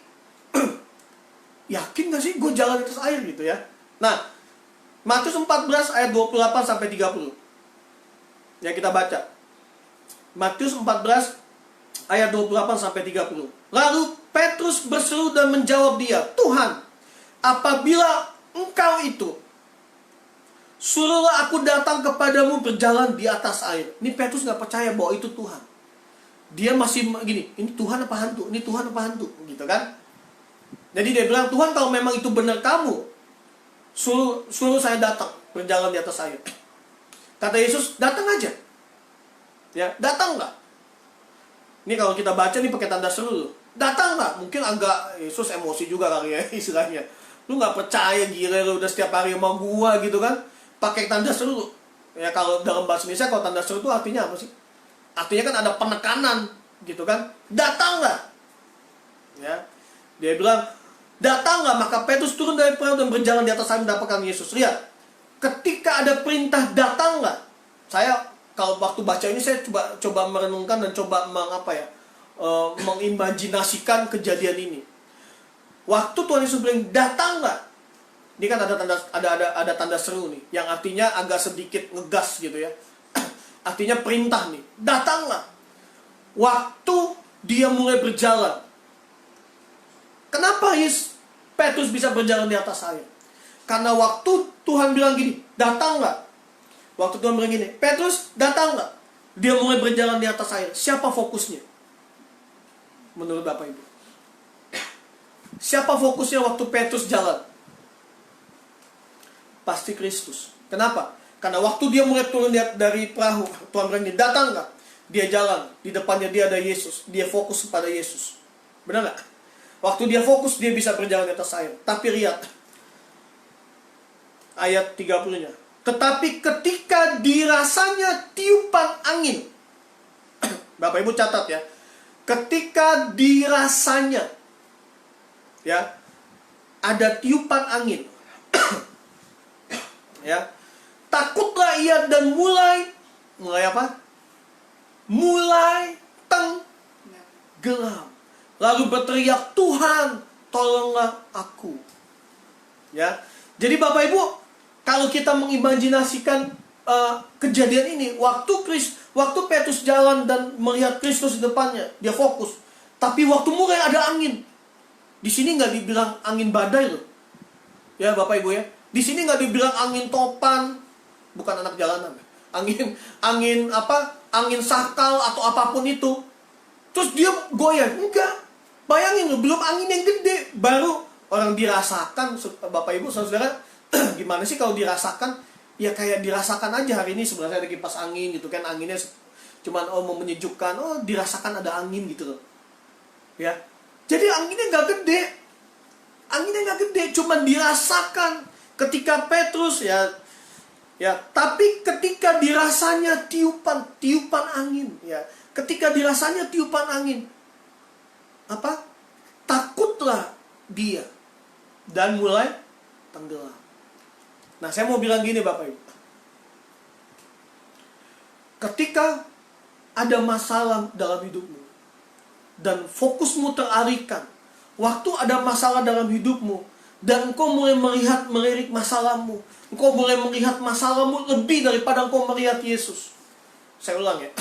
Yakin gak sih gue jalan di atas air gitu ya? Nah, Matius 14 ayat 28 sampai 30. Ya, kita baca. Matius 14 ayat 28 sampai 30. Lalu Petrus berseru dan menjawab dia, Tuhan, apabila engkau itu, suruhlah aku datang kepadamu berjalan di atas air. Ini Petrus gak percaya bahwa itu Tuhan. Dia masih gini, ini Tuhan apa hantu? Ini Tuhan apa hantu? Gitu kan? Jadi dia bilang, Tuhan kalau memang itu benar kamu, suruh saya datang berjalan di atas air. Kata Yesus, datang aja. Ya, datang nggak? Ini kalau kita baca nih pakai tanda seru. Datang nggak? Mungkin agak Yesus emosi juga kali ya istilahnya. Lu nggak percaya, gila lu udah setiap hari sama gua gitu kan? Pakai tanda seru. Ya kalau dalam bahasa Indonesia kalau tanda seru itu artinya apa sih? Artinya kan ada penekanan gitu kan? Datang nggak? Ya, dia bilang datang nggak? Maka Petrus turun dari perahu dan berjalan di atas air mendapatkan Yesus. Lihat, ketika ada perintah datang nggak? Saya kalau waktu baca ini saya coba merenungkan dan coba mengimajinasikan kejadian ini. Waktu Tuhan Yesus bilang datang nggak? Ini kan ada tanda seru nih, yang artinya agak sedikit ngegas gitu ya. Artinya perintah nih, datanglah. Waktu dia mulai berjalan. Kenapa Petrus bisa berjalan di atas air? Karena waktu Tuhan bilang gini, datanglah. Waktu Tuhan bilang gini, Petrus datang nggak? Dia mulai berjalan di atas air. Siapa fokusnya? Menurut Bapak Ibu. Siapa fokusnya waktu Petrus jalan? Pasti Kristus. Kenapa? Karena waktu dia mulai turun dari perahu, Tuhan bilang gini, datang nggak? Dia jalan. Di depannya dia ada Yesus. Dia fokus kepada Yesus. Benar nggak? Waktu dia fokus, dia bisa berjalan di atas air. Tapi lihat ayat 30-nya. Tetapi ketika dirasanya tiupan angin. Bapak Ibu catat ya. Ketika dirasanya, ya, ada tiupan angin. Ya. Takutlah ia dan mulai apa? Mulai tenggelam. Lalu berteriak, Tuhan, tolonglah aku. Ya. Jadi Bapak Ibu, kalau kita mengimajinasikan kejadian ini, waktu Petrus jalan dan melihat Kristus di depannya, dia fokus. Tapi waktu mulai ada angin. Di sini nggak dibilang angin badai loh. Ya Bapak Ibu ya. Di sini nggak dibilang angin topan, bukan anak jalanan. Angin sakal atau apapun itu. Terus dia goyang. Enggak. Bayangin loh, belum angin yang gede, baru orang dirasakan. Bapak Ibu saudara, gimana sih kalau dirasakan? Ya kayak dirasakan aja hari ini sebenarnya ada kipas angin gitu kan, anginnya cuman mau menyejukkan, dirasakan ada angin gitu loh. Ya. Jadi anginnya nggak gede, cuman dirasakan ketika Petrus ya, tapi ketika dirasanya tiupan angin, ya, ketika dirasanya tiupan angin, apa? Takutlah dia dan mulai tenggelam. Nah, saya mau bilang gini Bapak Ibu. Ketika ada masalah dalam hidupmu dan fokusmu teralihkan, waktu ada masalah dalam hidupmu dan engkau mulai melirik masalahmu, engkau mulai melihat masalahmu lebih daripada engkau melihat Yesus. Saya ulang ya.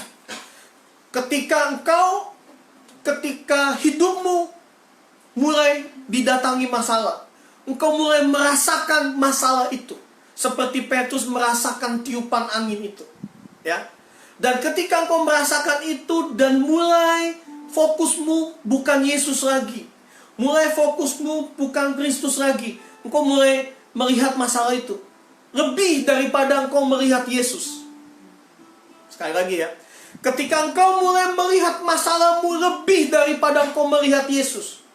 Ketika hidupmu mulai didatangi masalah, engkau mulai merasakan masalah itu seperti Petrus merasakan tiupan angin itu, ya. Dan ketika engkau merasakan itu dan mulai fokusmu bukan Yesus lagi, mulai fokusmu bukan Kristus lagi, engkau mulai melihat masalah itu lebih daripada engkau melihat Yesus. Sekali lagi ya. Ketika engkau mulai melihat masalahmu lebih daripada engkau melihat Yesus.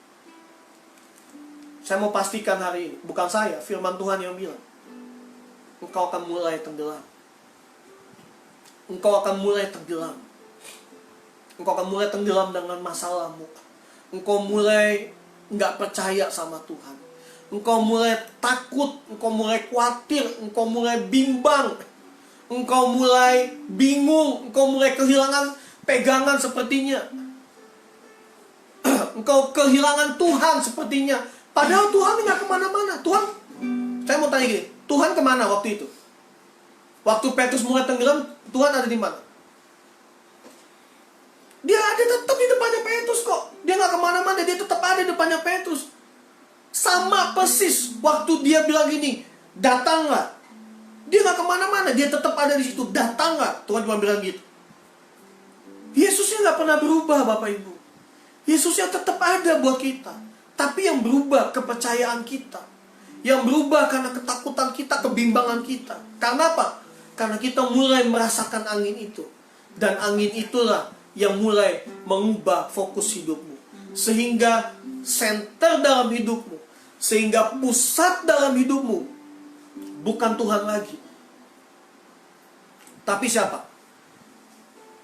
Saya mau pastikan hari ini, bukan saya, firman Tuhan yang bilang. engkau akan mulai tenggelam. Engkau akan mulai tenggelam. Engkau akan mulai tenggelam dengan masalahmu. Engkau mulai nggak percaya sama Tuhan. Engkau mulai takut, engkau mulai khawatir, engkau mulai bimbang. Engkau mulai bingung, engkau mulai kehilangan pegangan sepertinya. Engkau kehilangan Tuhan sepertinya. Padahal Tuhan nggak kemana-mana. Tuhan, saya mau tanya gini, Tuhan kemana waktu itu? Waktu Petrus mulai tenggelam, Tuhan ada di mana? Dia ada tetap di depannya Petrus kok. Dia nggak kemana-mana, dia tetap ada di depannya Petrus. Sama persis waktu dia bilang gini, datanglah. Dia nggak kemana-mana, dia tetap ada di situ. Datanglah, Tuhan cuma bilang gitu. Yesusnya nggak pernah berubah, Bapak Ibu. Yesusnya tetap ada buat kita. Tapi yang berubah kepercayaan kita. Yang berubah karena ketakutan kita, kebimbangan kita. Karena apa? Karena kita mulai merasakan angin itu. Dan angin itulah yang mulai mengubah fokus hidupmu. Sehingga center dalam hidupmu, sehingga pusat dalam hidupmu bukan Tuhan lagi, tapi siapa?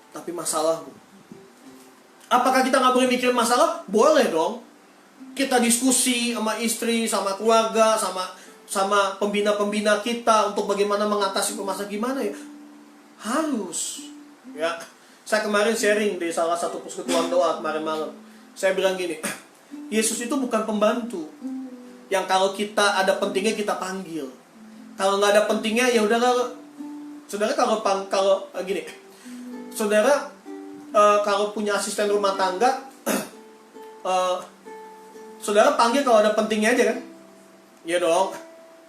Tapi masalahmu. Apakah kita nggak boleh mikirin masalah? Boleh dong. Kita diskusi sama istri, sama keluarga, sama pembina-pembina kita untuk bagaimana mengatasi permasalahan. Gimana ya? Harus. Ya, saya kemarin sharing di salah satu persekutuan doa kemarin malam. Saya bilang gini, Yesus itu bukan pembantu yang kalau kita ada pentingnya kita panggil. Kalau nggak ada pentingnya ya udahlah. Saudara kalau gini, saudara kalau punya asisten rumah tangga, saudara panggil kalau ada pentingnya aja kan? Iya dong,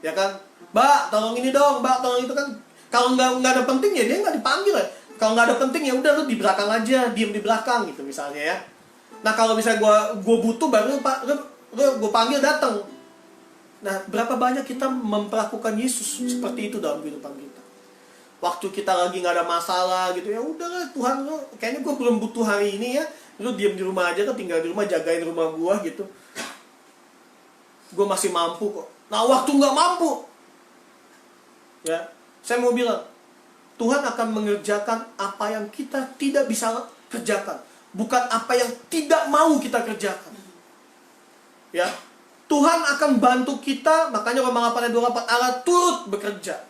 ya kan? Mbak, tolong ini dong, Mbak, tolong itu kan. Kalau nggak ada penting ya dia nggak dipanggil ya. Kalau nggak ada penting ya udah lu di belakang aja, diem di belakang gitu misalnya ya. Nah kalau misalnya gue butuh baru gue panggil datang. Nah berapa banyak kita memperlakukan Yesus seperti itu dalam kehidupan kita. Waktu kita lagi nggak ada masalah gitu ya udahlah Tuhan, kayaknya gue belum butuh hari ini ya. Lu diem di rumah aja kan, tinggal di rumah, jagain rumah gue gitu. Gue masih mampu kok. Nah waktu nggak mampu, ya saya mau bilang Tuhan akan mengerjakan apa yang kita tidak bisa kerjakan, bukan apa yang tidak mau kita kerjakan. Ya, Tuhan akan bantu kita. Makanya Roma 8 ayat 24, Allah turut bekerja.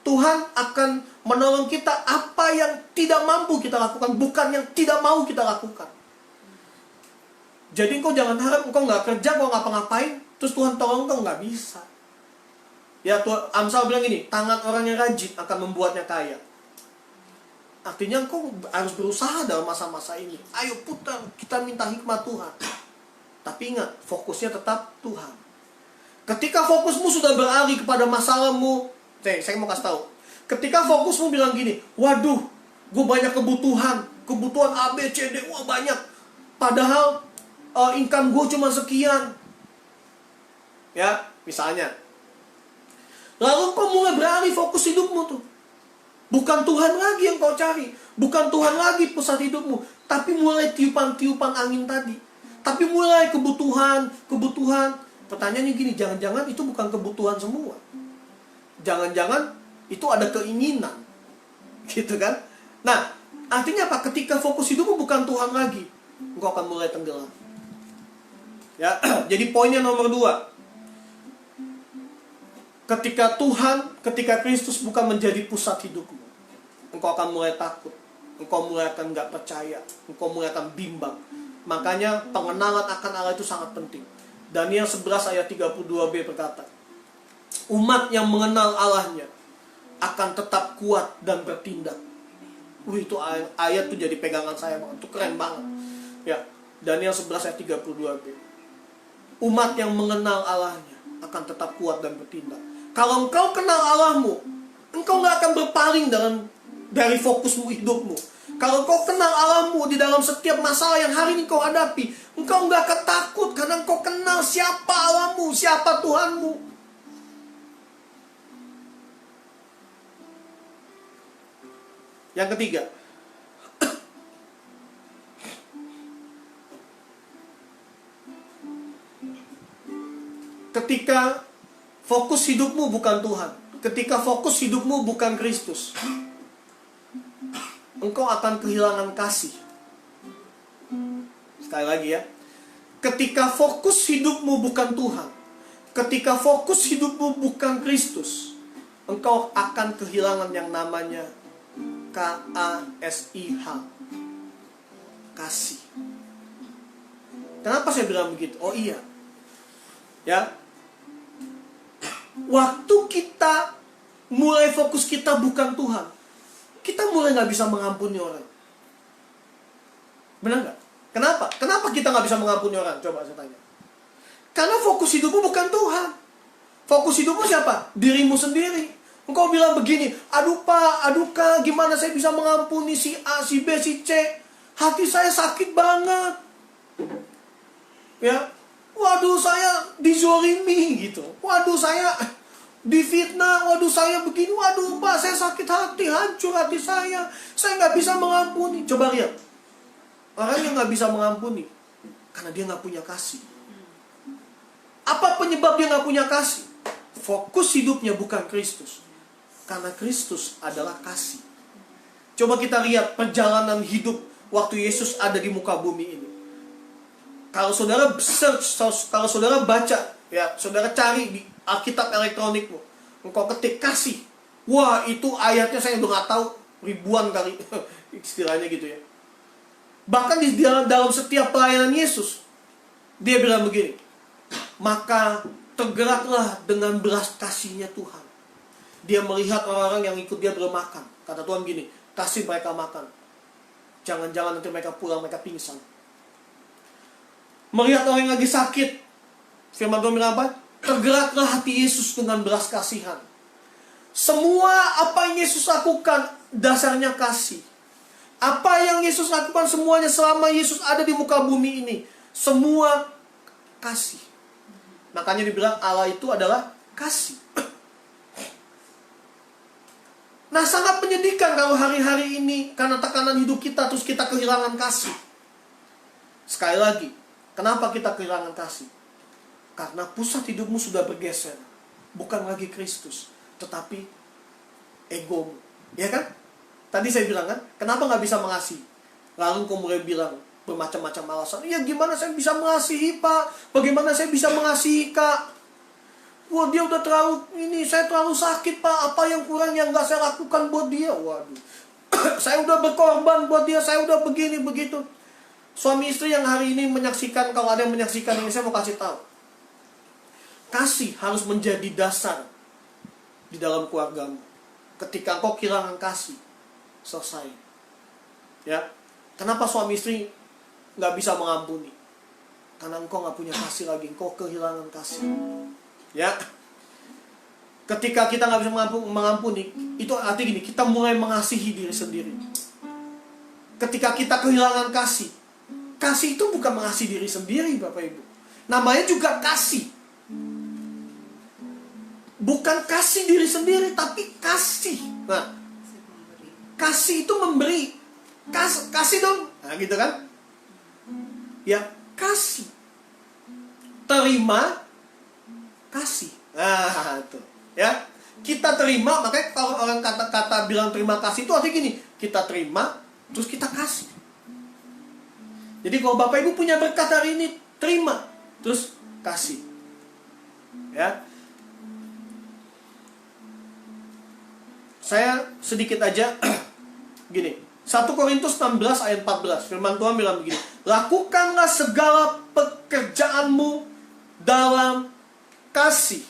Tuhan akan menolong kita apa yang tidak mampu kita lakukan, bukan yang tidak mau kita lakukan. Jadi engkau jangan harap engkau nggak kerja, engkau ngapa-ngapain, terus Tuhan tolong engkau, nggak bisa. Ya, Amsal bilang gini, tangan orang yang rajin akan membuatnya kaya. Artinya engkau harus berusaha dalam masa-masa ini. Ayo putar, kita minta hikmat Tuhan. Tapi ingat, fokusnya tetap Tuhan. Ketika fokusmu sudah beralih kepada masalahmu, saya mau kasih tahu. Ketika fokusmu bilang gini, waduh, gue banyak kebutuhan A, B, C, D, wah banyak. Padahal income gue cuma sekian. Ya, misalnya. Lalu kau mulai beralih fokus hidupmu tuh. Bukan Tuhan lagi yang kau cari. Bukan Tuhan lagi pusat hidupmu. Tapi mulai tiupan-tiupan angin tadi. Tapi mulai kebutuhan. Pertanyaannya gini, jangan-jangan itu bukan kebutuhan semua. Jangan-jangan itu ada keinginan. Gitu kan? Nah, artinya apa? Ketika fokus hidupmu bukan Tuhan lagi, engkau akan mulai tenggelam. Ya, jadi poinnya nomor 2. Ketika Kristus bukan menjadi pusat hidupmu, engkau akan mulai takut, engkau mulai akan gak percaya, engkau mulai akan bimbang. Makanya pengenalan akan Allah itu sangat penting. Daniel 11 ayat 32b berkata, umat yang mengenal Allahnya akan tetap kuat dan bertindak. Itu ayat itu jadi pegangan saya banget, itu keren banget. Ya, Daniel 11 ayat 32b. Umat yang mengenal Allahnya akan tetap kuat dan bertindak. Kalau engkau kenal Allahmu, engkau gak akan berpaling dari fokusmu hidupmu. Kalau engkau kenal Allahmu di dalam setiap masalah yang hari ini kau hadapi, engkau gak akan takut karena engkau kenal siapa Allahmu, siapa Tuhanmu. Yang ketiga, ketika fokus hidupmu bukan Tuhan, ketika fokus hidupmu bukan Kristus, engkau akan kehilangan kasih. Sekali lagi ya. Ketika fokus hidupmu bukan Tuhan, ketika fokus hidupmu bukan Kristus, engkau akan kehilangan yang namanya KASIH. Kasih. Kenapa saya bilang begitu? Oh iya. Ya. Waktu kita mulai fokus kita bukan Tuhan, kita mulai gak bisa mengampuni orang. Benar gak? Kenapa? Kenapa kita gak bisa mengampuni orang? Coba saya tanya. Karena fokus hidupmu bukan Tuhan. Fokus hidupmu siapa? Dirimu sendiri. Engkau bilang begini, aduh Pak, aduh Kak, gimana saya bisa mengampuni si A, si B, si C? Hati saya sakit banget. Ya, waduh saya dizolimi gitu. Waduh saya difitnah, waduh saya begini, waduh Pak, saya sakit hati, hancur hati saya nggak bisa mengampuni. Coba lihat, orang yang nggak bisa mengampuni karena dia nggak punya kasih. Apa penyebab dia nggak punya kasih? Fokus hidupnya bukan Kristus, karena Kristus adalah kasih. Coba kita lihat perjalanan hidup waktu Yesus ada di muka bumi ini. Kalau saudara search, kalau saudara baca, ya saudara cari di Alkitab elektronikmu, engkau ketik kasih, wah itu ayatnya saya udah nggak tahu ribuan kali istilahnya gitu ya. Bahkan di dalam setiap pelayanan Yesus, dia bilang begini, maka tergeraklah dengan belas kasihnya Tuhan. Dia melihat orang-orang yang ikut dia belum makan. Kata Tuhan gini, kasih mereka makan. Jangan-jangan nanti mereka pulang, mereka pingsan. Melihat orang yang lagi sakit, firman Tuhan bilang apa? Tergeraklah hati Yesus dengan belas kasihan. Semua apa yang Yesus lakukan, dasarnya kasih. Apa yang Yesus lakukan semuanya selama Yesus ada di muka bumi ini, semua kasih. Makanya dibilang Allah itu adalah kasih. Nah, sangat menyedihkan kalau hari-hari ini karena tekanan hidup kita terus kita kehilangan kasih. Sekali lagi, kenapa kita kehilangan kasih? Karena pusat hidupmu sudah bergeser. Bukan lagi Kristus, tetapi egomu. Ya kan? Tadi saya bilang kan, kenapa gak bisa mengasihi? Lalu kau mulai bilang bermacam-macam alasan. Ya gimana saya bisa mengasihi Pak? Bagaimana saya bisa mengasihi Kak? Wah dia udah terlalu ini, saya terlalu sakit Pak. Apa yang kurang yang gak saya lakukan buat dia? Waduh. Saya udah berkorban buat dia, saya udah begini begitu. Suami istri yang hari ini menyaksikan, kalau ada yang menyaksikan ini, saya mau kasih tahu. Kasih harus menjadi dasar di dalam keluargamu. Ketika kau kehilangan kasih, selesai. Ya, kenapa suami istri nggak bisa mengampuni? Karena engkau nggak punya kasih lagi, engkau kehilangan kasih. Ya, ketika kita nggak bisa mengampuni, itu artinya gini, kita mulai mengasihi diri sendiri. Ketika kita kehilangan kasih, kasih itu bukan mengasihi diri sendiri, Bapak Ibu. Namanya juga kasih. Bukan kasih diri sendiri, tapi kasih. Nah, kasih itu memberi. Kasih dong. Nah, gitu kan? Ya, kasih. Terima, kasih. Nah, itu. Ya, kita terima, makanya kalau orang kata-kata bilang terima kasih itu artinya gini, kita terima, terus kita kasih. Jadi kalau Bapak Ibu punya berkat hari ini, terima, terus kasih. Ya. Saya sedikit aja gini. 1 Korintus 16 ayat 14. Firman Tuhan bilang begini, lakukanlah segala pekerjaanmu dalam kasih.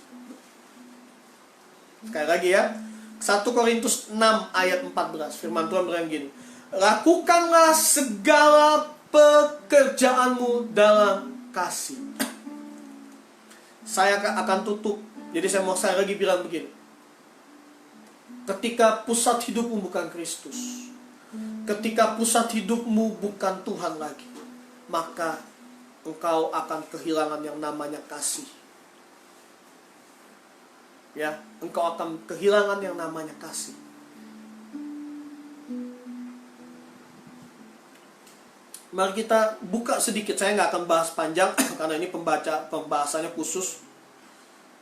Sekali lagi ya. 1 Korintus 6 ayat 14. Firman Tuhan bilang begini, lakukanlah segala pekerjaanmu dalam kasih. Saya akan tutup. Jadi saya lagi bilang begini. Ketika pusat hidupmu bukan Kristus, ketika pusat hidupmu bukan Tuhan lagi, maka engkau akan kehilangan yang namanya kasih. Ya, engkau akan kehilangan yang namanya kasih. Mari kita buka sedikit. Saya nggak akan bahas panjang karena ini pembahasannya khusus.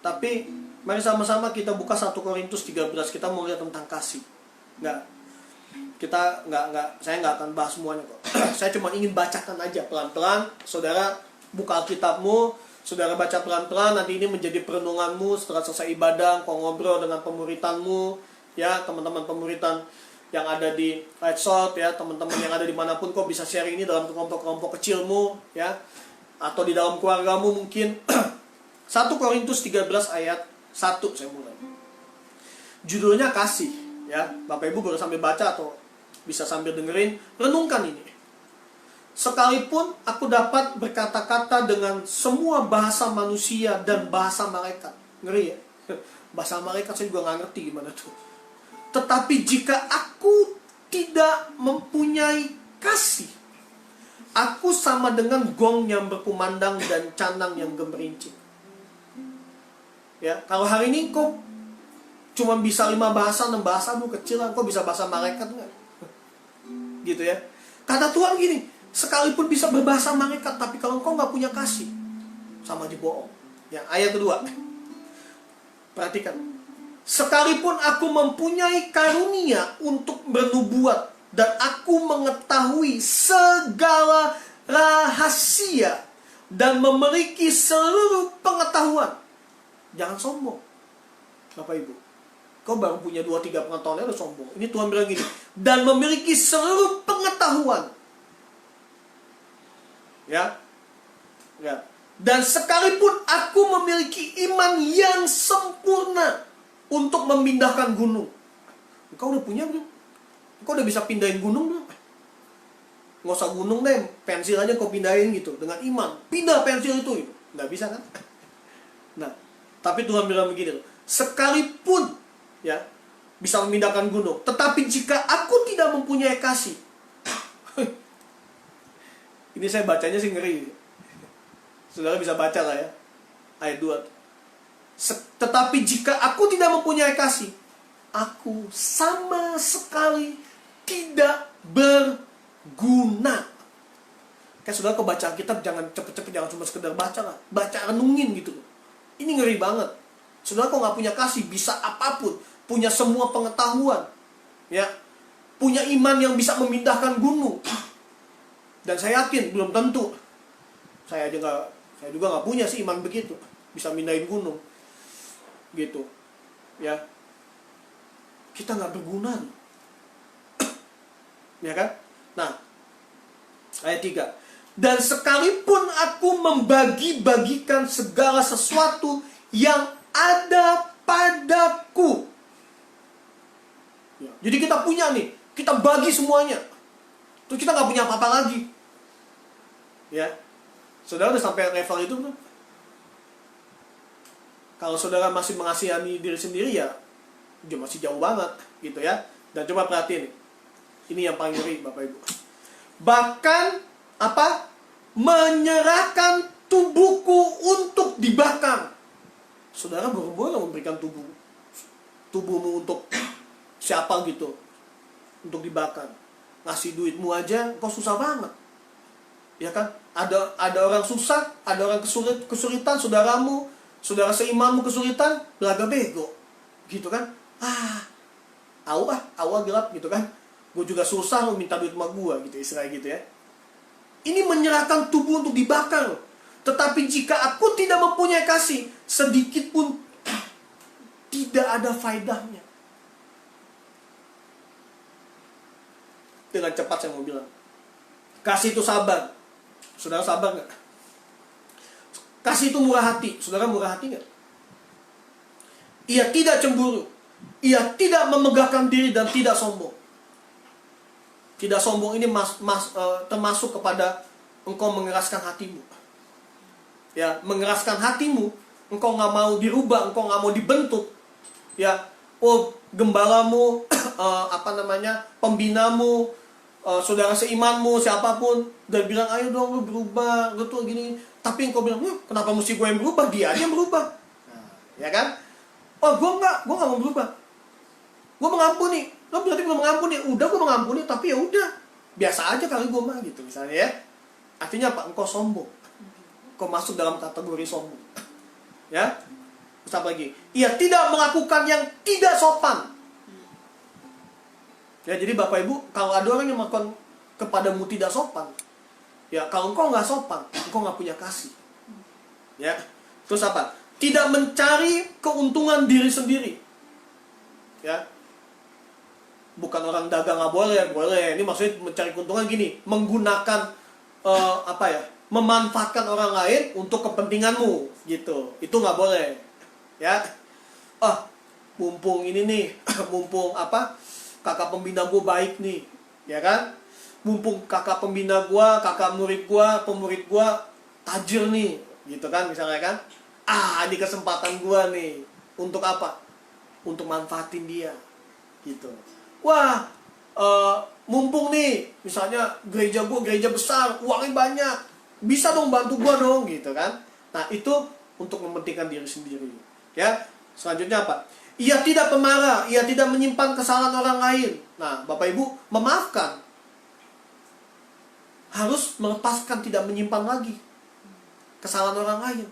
Tapi Mari sama-sama kita buka 1 Korintus 13. Kita mau lihat tentang kasih. Saya nggak akan bahas semuanya kok. Saya cuma ingin bacakan aja pelan-pelan. Saudara buka Alkitabmu, saudara baca pelan-pelan. Nanti ini menjadi perenunganmu setelah selesai ibadah. Kau ngobrol dengan pemuritanmu, ya, teman-teman pemuritan yang ada di Lightshot, ya, teman-teman yang ada dimanapun, kau bisa share ini dalam kelompok-kelompok kecilmu, ya, atau di dalam keluargamu mungkin. 1 Korintus 13 ayat 1 saya mulai. Judulnya kasih, ya. Bapak Ibu boleh sambil baca atau bisa sambil dengerin, renungkan ini. Sekalipun aku dapat berkata-kata dengan semua bahasa manusia dan bahasa malaikat. Ngeri ya? Bahasa malaikat saya juga nggak ngerti gimana tuh. Tetapi jika aku tidak mempunyai kasih, aku sama dengan gong yang berkumandang dan canang yang gemerincing. Ya, kalau hari ini kau cuma bisa 5 bahasa, 6 bahasa, lu kecil, kau bisa bahasa malaikat nggak? Gitu ya. Kata Tuhan gini, sekalipun bisa berbahasa malaikat, tapi kalau kau nggak punya kasih, sama aja bohong. Ya, ayat kedua. Perhatikan. Sekalipun aku mempunyai karunia untuk bernubuat dan aku mengetahui segala rahasia dan memiliki seluruh pengetahuan. Jangan sombong, Bapak Ibu. Kau baru punya 2-3 pengetahuan udah sombong. Ini Tuhan bilang gini, dan memiliki seluruh pengetahuan. Ya. Dan sekalipun aku memiliki iman yang sempurna untuk memindahkan gunung. Engkau udah punya belum? Engkau udah bisa pindahin gunung belum? Nggak usah gunung deh, pensil aja kau pindahin gitu. Dengan iman, pindah pensil itu gitu. Nggak bisa kan? Nah, tapi Tuhan bilang begini, sekalipun ya bisa memindahkan gunung, tetapi jika aku tidak mempunyai kasih, ini saya bacanya sih ngeri. Saudara bisa baca lah ya, ayat 2. Tetapi jika aku tidak mempunyai kasih, aku sama sekali tidak berguna. Kayak saudara kau baca kitab, jangan cepet-cepet, jangan cuma sekedar baca lah. Baca, renungin gitu. Ini ngeri banget. Saudara kau gak punya kasih, bisa apapun, punya semua pengetahuan, ya, punya iman yang bisa memindahkan gunung. Dan saya yakin belum tentu. Saya juga gak punya sih iman begitu, bisa mindahin gunung. Gitu, ya, kita nggak berguna, ya kan? Nah, ayat 3. Dan sekalipun aku membagi-bagikan segala sesuatu yang ada padaku, ya, jadi kita punya nih, kita bagi semuanya, terus kita nggak punya apa-apa lagi, ya. Saudara udah sampai level itu belum? Kalau saudara masih mengasihani diri sendiri, ya dia masih jauh banget gitu ya. Dan coba perhatiin, ini yang paling ngeri Bapak Ibu. Bahkan apa? Menyerahkan tubuhku untuk dibakar. Saudara boleh memberikan tubuhmu untuk siapa gitu, untuk dibakar. Ngasih duitmu aja kok susah banget, ya kan? Ada orang susah, ada orang kesulitan, saudara seimanmu kesulitan, belaga bego, gitu kan? Awal gelap gitu kan? Gue juga susah, lu minta duit sama gue, gitu istilahnya gitu ya. Ini menyerahkan tubuh untuk dibakar. Tetapi jika aku tidak mempunyai kasih, sedikit pun tidak ada faedahnya. Dengan cepat saya mau bilang, kasih itu sabar. Saudara sabar gak? Kasih itu murah hati. Saudara murah hati gak? Ia tidak cemburu, ia tidak memegahkan diri dan tidak sombong. Tidak sombong ini termasuk kepada engkau mengeraskan hatimu. Ya, mengeraskan hatimu, engkau nggak mau dirubah, engkau nggak mau dibentuk. Ya, gembalamu, pembinamu, saudara seimanmu, siapapun, dan bilang ayo dong lu berubah, lu tuh gini. Tapi engkau bilang, kenapa mesti gue yang berubah? Dia aja yang berubah. Ya kan? Gue nggak mau berubah. Gue mengampuni. Lo berarti belum mengampuni. Udah gue mengampuni, tapi ya udah. Biasa aja kali gue mah gitu misalnya ya. Artinya apa? Engkau sombong. Engkau masuk dalam kategori sombong. Ya. Terus apa lagi? Ia tidak melakukan yang tidak sopan. Ya, jadi Bapak Ibu, kalau ada orang yang melakukan kepadamu tidak sopan, ya kalau engkau nggak sopan, engkau nggak punya kasih. Ya, terus apa? Tidak mencari keuntungan diri sendiri. Ya, bukan orang dagang nggak boleh, boleh. Ini maksudnya mencari keuntungan gini, menggunakan memanfaatkan orang lain untuk kepentinganmu, gitu. Itu nggak boleh. Ya, mumpung ini nih, mumpung kakak pembina gue baik nih, ya kan? Mumpung kakak pembina gue, kakak murid gue, pemurid gue tajir nih, gitu kan, misalnya kan? Ini kesempatan gue nih, untuk apa? Untuk manfaatin dia, gitu. Wah, mumpung nih, misalnya gereja gue gereja besar, uangnya banyak, bisa dong bantu gue dong, gitu kan? Nah, itu untuk mementingkan diri sendiri. Ya, selanjutnya apa? Ia tidak pemarah, ia tidak menyimpan kesalahan orang lain. Nah, Bapak Ibu, memaafkan. Harus melepaskan, tidak menyimpan lagi kesalahan orang lain.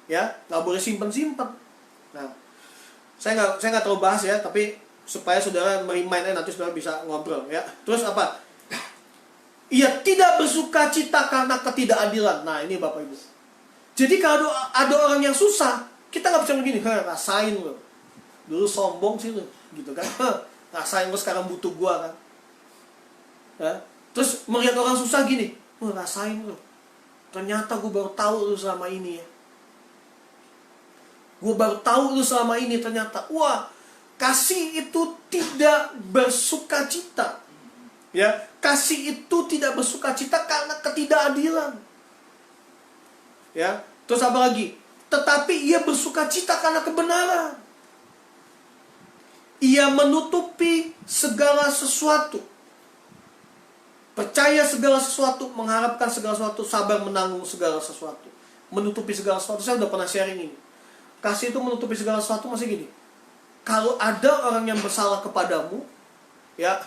Ya, nggak boleh simpan-simpan. Nah, saya nggak terlalu bahas ya, tapi supaya saudara merimain nanti saudara bisa ngobrol ya. Terus apa? Ia tidak bersuka cita karena ketidakadilan. Nah, ini Bapak Ibu. Jadi kalau ada orang yang susah, kita nggak bisa begini, rasain lo. Dulu sombong sih lo, gitu kan. Rasain lo sekarang butuh gua kan. Ya. Terus melihat orang susah gini, rasain lo. Ternyata gua baru tahu lo selama ini ya. Gua baru tahu lo selama ini ternyata. Wah, kasih itu tidak bersuka cita. Ya, kasih itu tidak bersuka cita karena ketidakadilan. Ya, terus apa lagi? Tetapi ia bersuka cita karena kebenaran. Ia menutupi segala sesuatu. Percaya segala sesuatu, mengharapkan segala sesuatu, sabar menanggung segala sesuatu. Menutupi segala sesuatu. Saya udah pernah sharing ini. Kasih itu menutupi segala sesuatu masih gini. Kalau ada orang yang bersalah kepadamu, ya,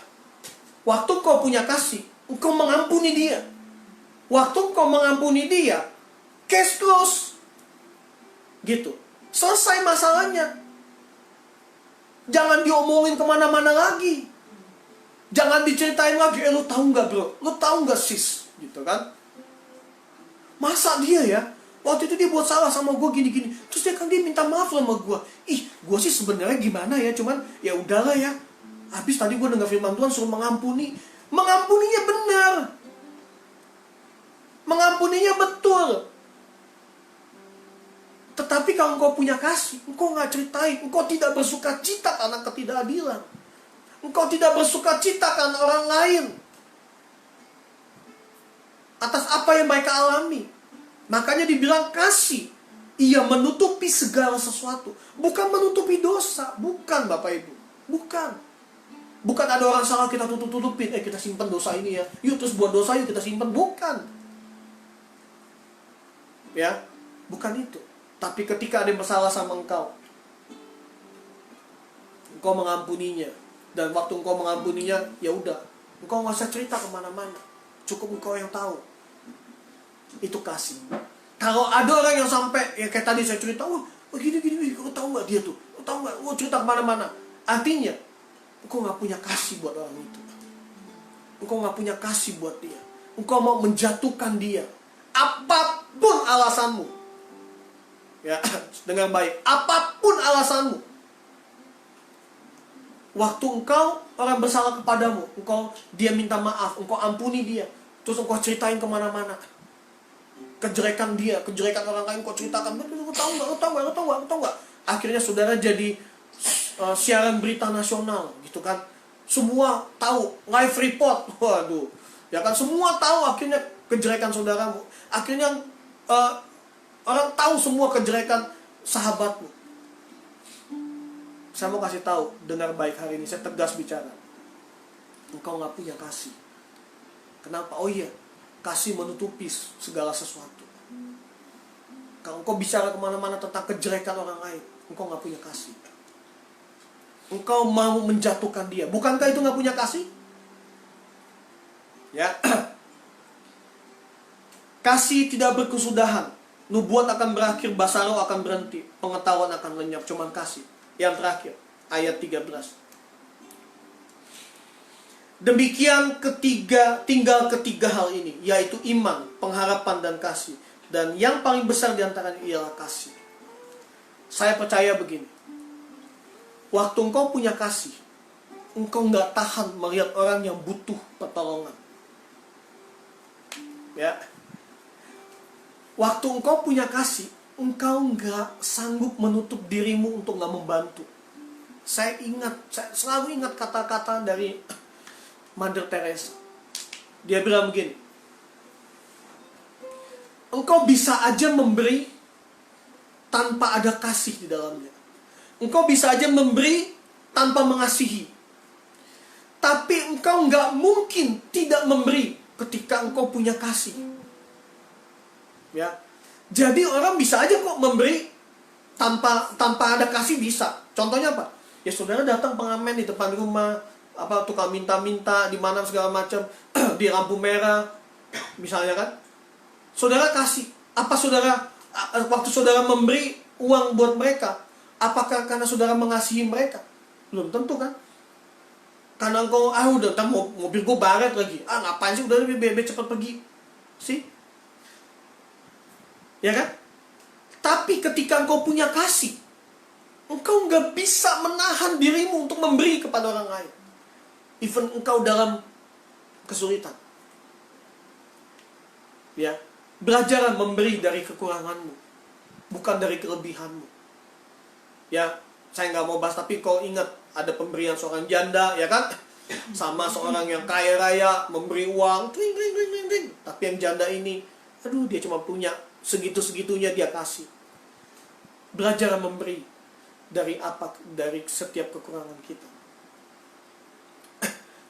waktu kau punya kasih, engkau mengampuni dia. Waktu kau mengampuni dia, case close. Gitu. Selesai masalahnya. Jangan diomongin kemana-mana lagi. Jangan diceritain lagi. Lu tahu nggak bro? Lu tahu nggak sis? Gitu kan? Masa dia ya? Waktu itu dia buat salah sama gue gini-gini. Terus dia minta maaf sama gue. Gue sih sebenarnya gimana ya? Cuman ya udahlah ya. Habis tadi gue dengar firman Tuhan suruh mengampuni. Mengampuninya benar. Mengampuninya betul. Tetapi kalau engkau punya kasih, engkau nggak ceritain, engkau tidak bersuka cita karena ketidakadilan. Engkau tidak bersuka cita karena orang lain. Atas apa yang mereka alami. Makanya dibilang kasih. Ia menutupi segala sesuatu. Bukan menutupi dosa. Bukan Bapak Ibu. Bukan. Bukan ada orang salah kita tutup-tutupin. Kita simpan dosa ini ya. Yuk terus buat dosa yuk kita simpan. Bukan. Ya. Bukan itu. Tapi ketika ada yang bersalah sama engkau mengampuninya. Dan waktu engkau mengampuninya, ya udah, engkau nggak usah cerita kemana-mana. Cukup engkau yang tahu. Itu kasih. Kalau ada orang yang sampai, ya kayak tadi saya cerita, gini, lu tahu nggak dia tuh? Lu tahu nggak? Lu cerita kemana-mana. Artinya, engkau nggak punya kasih buat orang itu. Engkau nggak punya kasih buat dia. Engkau mau menjatuhkan dia. Apapun alasanmu. Ya, dengan baik. Apapun alasanmu. Waktu engkau orang bersalah kepadamu, dia minta maaf, engkau ampuni dia, terus engkau ceritain kemana-mana kejelekan dia, kejelekan orang lain, engkau ceritakan, lu tahu nggak? Akhirnya saudara jadi siaran berita nasional, gitu kan? Semua tahu, live report, waduh, ya kan? Semua tahu akhirnya kejelekan saudaramu, akhirnya orang tahu semua kejelekan sahabatmu. Saya mau kasih tahu, dengar baik hari ini, saya tegas bicara. Engkau nggak punya kasih. Kenapa? Oh iya, kasih menutupi segala sesuatu. Kalau engkau bicara kemana-mana tentang kejelekan orang lain, engkau nggak punya kasih. Engkau mau menjatuhkan dia. Bukankah itu nggak punya kasih? Ya. Kasih tidak berkesudahan. Nubuat akan berakhir, basaro akan berhenti, pengetahuan akan lenyap, cuman kasih. Yang terakhir, ayat 13. Demikian tinggal ketiga hal ini, yaitu iman, pengharapan, dan kasih. Dan yang paling besar di antaranya ialah kasih. Saya percaya begini, waktu engkau punya kasih, engkau nggak tahan melihat orang yang butuh pertolongan. Ya, waktu engkau punya kasih, engkau nggak sanggup menutup dirimu untuk nggak membantu. Saya selalu ingat kata-kata dari Mother Teresa. Dia bilang begini, engkau bisa aja memberi tanpa ada kasih di dalamnya. Engkau bisa aja memberi tanpa mengasihi. Tapi engkau nggak mungkin tidak memberi ketika engkau punya kasih. Ya, jadi orang bisa aja kok memberi tanpa ada kasih, bisa. Contohnya apa? Ya saudara datang pengamen di depan rumah, tukang minta-minta di mana segala macam di lampu merah, misalnya kan. Saudara kasih. Apa saudara waktu saudara memberi uang buat mereka, apakah karena saudara mengasihi mereka? Belum tentu kan? Karena engkau udah mobil gue baret lagi. Ngapain sih, udah lebih cepat pergi. Sih? Ya kan? Tapi ketika engkau punya kasih, engkau nggak bisa menahan dirimu untuk memberi kepada orang lain. Even engkau dalam kesulitan. Ya, belajar memberi dari kekuranganmu, bukan dari kelebihanmu. Ya, saya nggak mau bahas, tapi kau ingat ada pemberian seorang janda, ya kan? Sama seorang yang kaya raya memberi uang, kling, kling, kling, kling, kling. Tapi yang janda ini, dia cuma punya segitu-segitunya, dia kasih. Belajar memberi dari setiap kekurangan kita.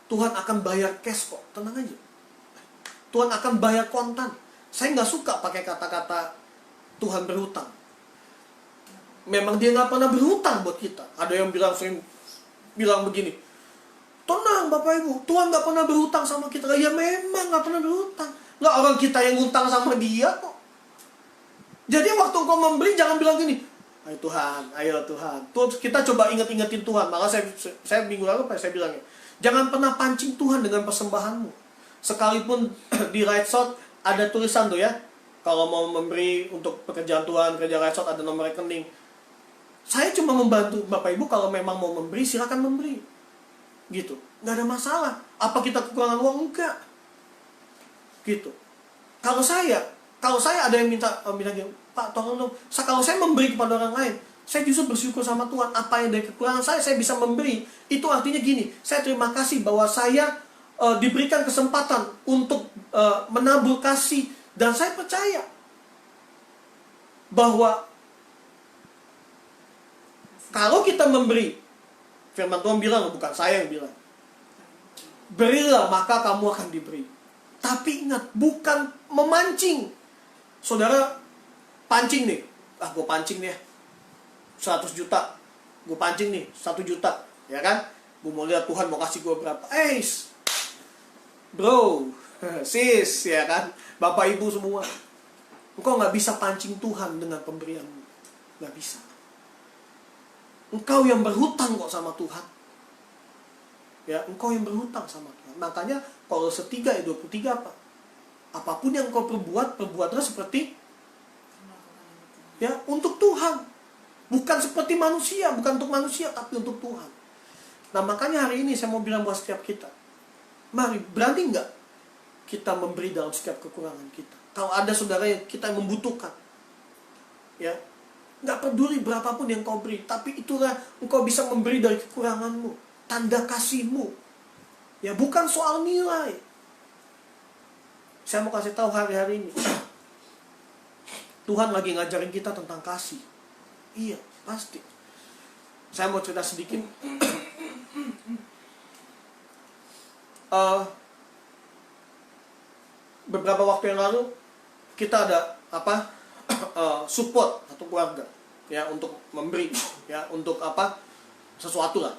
Tuhan akan bayar cash kok, tenang aja. Tuhan akan bayar kontan. Saya nggak suka pakai kata-kata Tuhan berhutang. Memang dia nggak pernah berhutang buat kita. Ada yang bilang begini, tenang Bapak Ibu, Tuhan nggak pernah berhutang sama kita. Ya memang nggak pernah berhutang. Nggak, orang kita yang ngutang sama dia kok. Jadi waktu engkau memberi, jangan bilang gini, ayo Tuhan. Tuh, kita coba ingat-ingatin Tuhan. Maka saya minggu lalu saya bilangnya, jangan pernah pancing Tuhan dengan persembahanmu. Sekalipun di Right Shot ada tulisan tuh ya, kalau mau memberi untuk pekerjaan Tuhan, kerja Right Shot ada nomor rekening. Saya cuma membantu Bapak Ibu, kalau memang mau memberi, silakan memberi. Gitu. Nggak ada masalah. Apa kita kekurangan uang? Enggak. Gitu. Kalau saya ada yang minta gini, Pak tolong dong. Kalau saya memberi kepada orang lain, saya justru bersyukur sama Tuhan. Apa yang dari kekurangan saya bisa memberi. Itu artinya gini, saya terima kasih bahwa saya diberikan kesempatan untuk menabur kasih. Dan saya percaya bahwa kalau kita memberi, firman Tuhan bilang, bukan saya yang bilang, berilah maka kamu akan diberi. Tapi ingat, bukan memancing. Saudara pancing nih, gue pancing nih 100 juta, gue pancing nih 1 juta, ya kan? Gue mau lihat Tuhan mau kasih gue berapa. Bro, sis, ya kan? Bapak Ibu semua, engkau gak bisa pancing Tuhan dengan pemberianmu. Gak bisa. Engkau yang berhutang kok sama Tuhan. Ya, engkau yang berhutang sama Tuhan. Makanya Kolose 3 ayat 23 apa? Apapun yang kau perbuatlah seperti ya untuk Tuhan. Bukan seperti manusia, bukan untuk manusia, tapi untuk Tuhan. Nah, makanya hari ini saya mau bilang buat setiap kita, mari, berani nggak kita memberi dalam setiap kekurangan kita? Kalau ada saudara yang kita membutuhkan, ya, nggak peduli berapapun yang kau beri, tapi itulah engkau bisa memberi dari kekuranganmu, tanda kasihmu. Ya, bukan soal nilai. Saya mau kasih tahu hari-hari ini, Tuhan lagi ngajarin kita tentang kasih. Iya, pasti. Saya mau cerita sedikit. Beberapa waktu yang lalu kita ada support satu keluarga, ya, untuk memberi, ya, untuk sesuatu lah.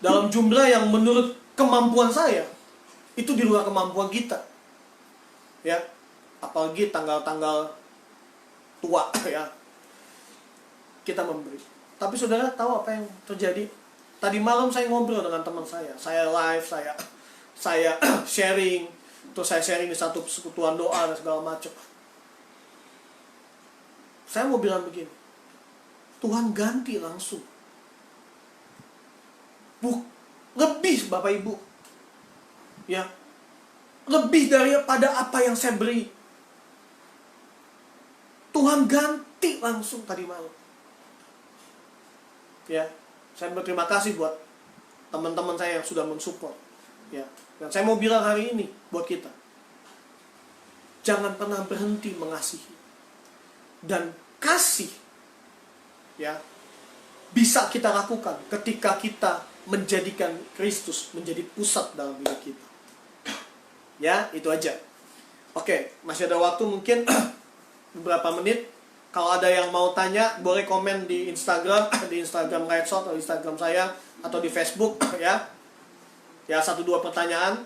Dalam jumlah yang menurut kemampuan saya itu di luar kemampuan kita. Ya, apalagi tanggal-tanggal tua ya, kita memberi. Tapi saudara tahu apa yang terjadi? Tadi malam saya ngobrol dengan teman saya live, saya sharing, terus saya sharing di satu persekutuan doa dan segala macam. Saya mau bilang begini, Tuhan ganti langsung. Lebih Bapak Ibu, ya, lebih daripada apa yang saya beri. Tuhan ganti langsung tadi malam. Ya, saya berterima kasih buat teman-teman saya yang sudah mensupport. Ya, dan saya mau bilang hari ini buat kita, jangan pernah berhenti mengasihi. Dan kasih, ya, bisa kita lakukan ketika kita menjadikan Kristus menjadi pusat dalam hidup kita. Ya, itu aja. Oke, masih ada waktu mungkin beberapa menit. Kalau ada yang mau tanya, boleh komen di Instagram, di Instagram Lightshot atau Instagram saya, atau di Facebook, ya. Ya, 1-2 pertanyaan.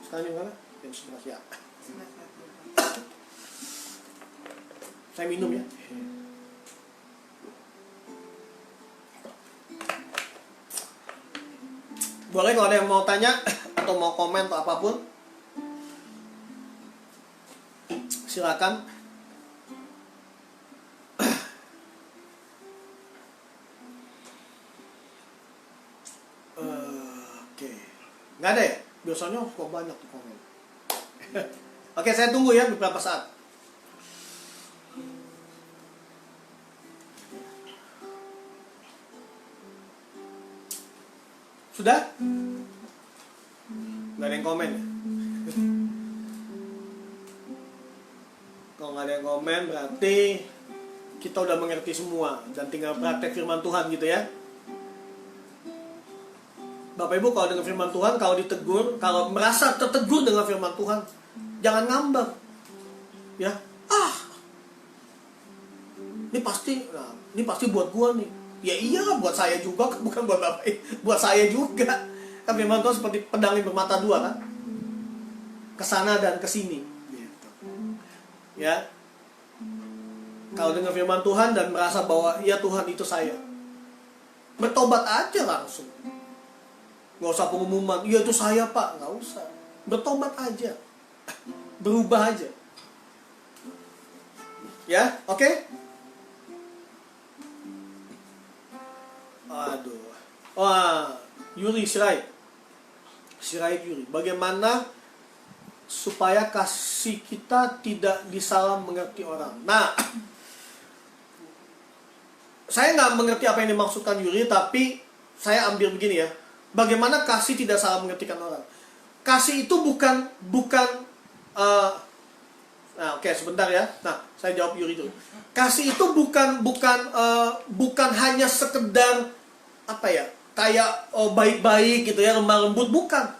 Sekarang gimana? Ya. Saya minum ya. Boleh kalau ada yang mau tanya atau mau komen atau apapun, silakan. Oke, nggak ada ya? Biasanya kok banyak tuh komen. Oke, saya tunggu ya beberapa saat. Sudah? Nggak ada yang komen ya? Kalau nggak ada yang komen berarti kita udah mengerti semua dan tinggal praktek firman Tuhan gitu ya. Bapak Ibu kalau dengan firman Tuhan, kalau ditegur, kalau merasa tertegur dengan firman Tuhan, jangan ngambek. Ya, ini pasti buat gua nih. Ya iyalah, buat saya juga, bukan buat Bapak, buat saya juga. Kan firman Tuhan seperti pedang yang bermata dua kan, kesana dan kesini. Gitu. Ya, kalau dengar firman Tuhan dan merasa bahwa ya Tuhan itu saya, bertobat aja langsung. Nggak usah pengumuman, iya itu saya Pak, nggak usah. Bertobat aja, berubah aja. Ya, oke? Aduh. Wah, Yuri Sirait Yuri. Bagaimana supaya kasih kita tidak disalah mengerti orang? Nah, saya nggak mengerti apa yang dimaksudkan Yuri, tapi saya ambil begini ya. Bagaimana kasih tidak salah mengertikan orang? Kasih itu bukan nah, oke, sebentar ya. Nah, saya jawab Yuri dulu. Kasih itu bukan hanya sekedar apa ya, kayak baik-baik gitu ya, lemah lembut, bukan.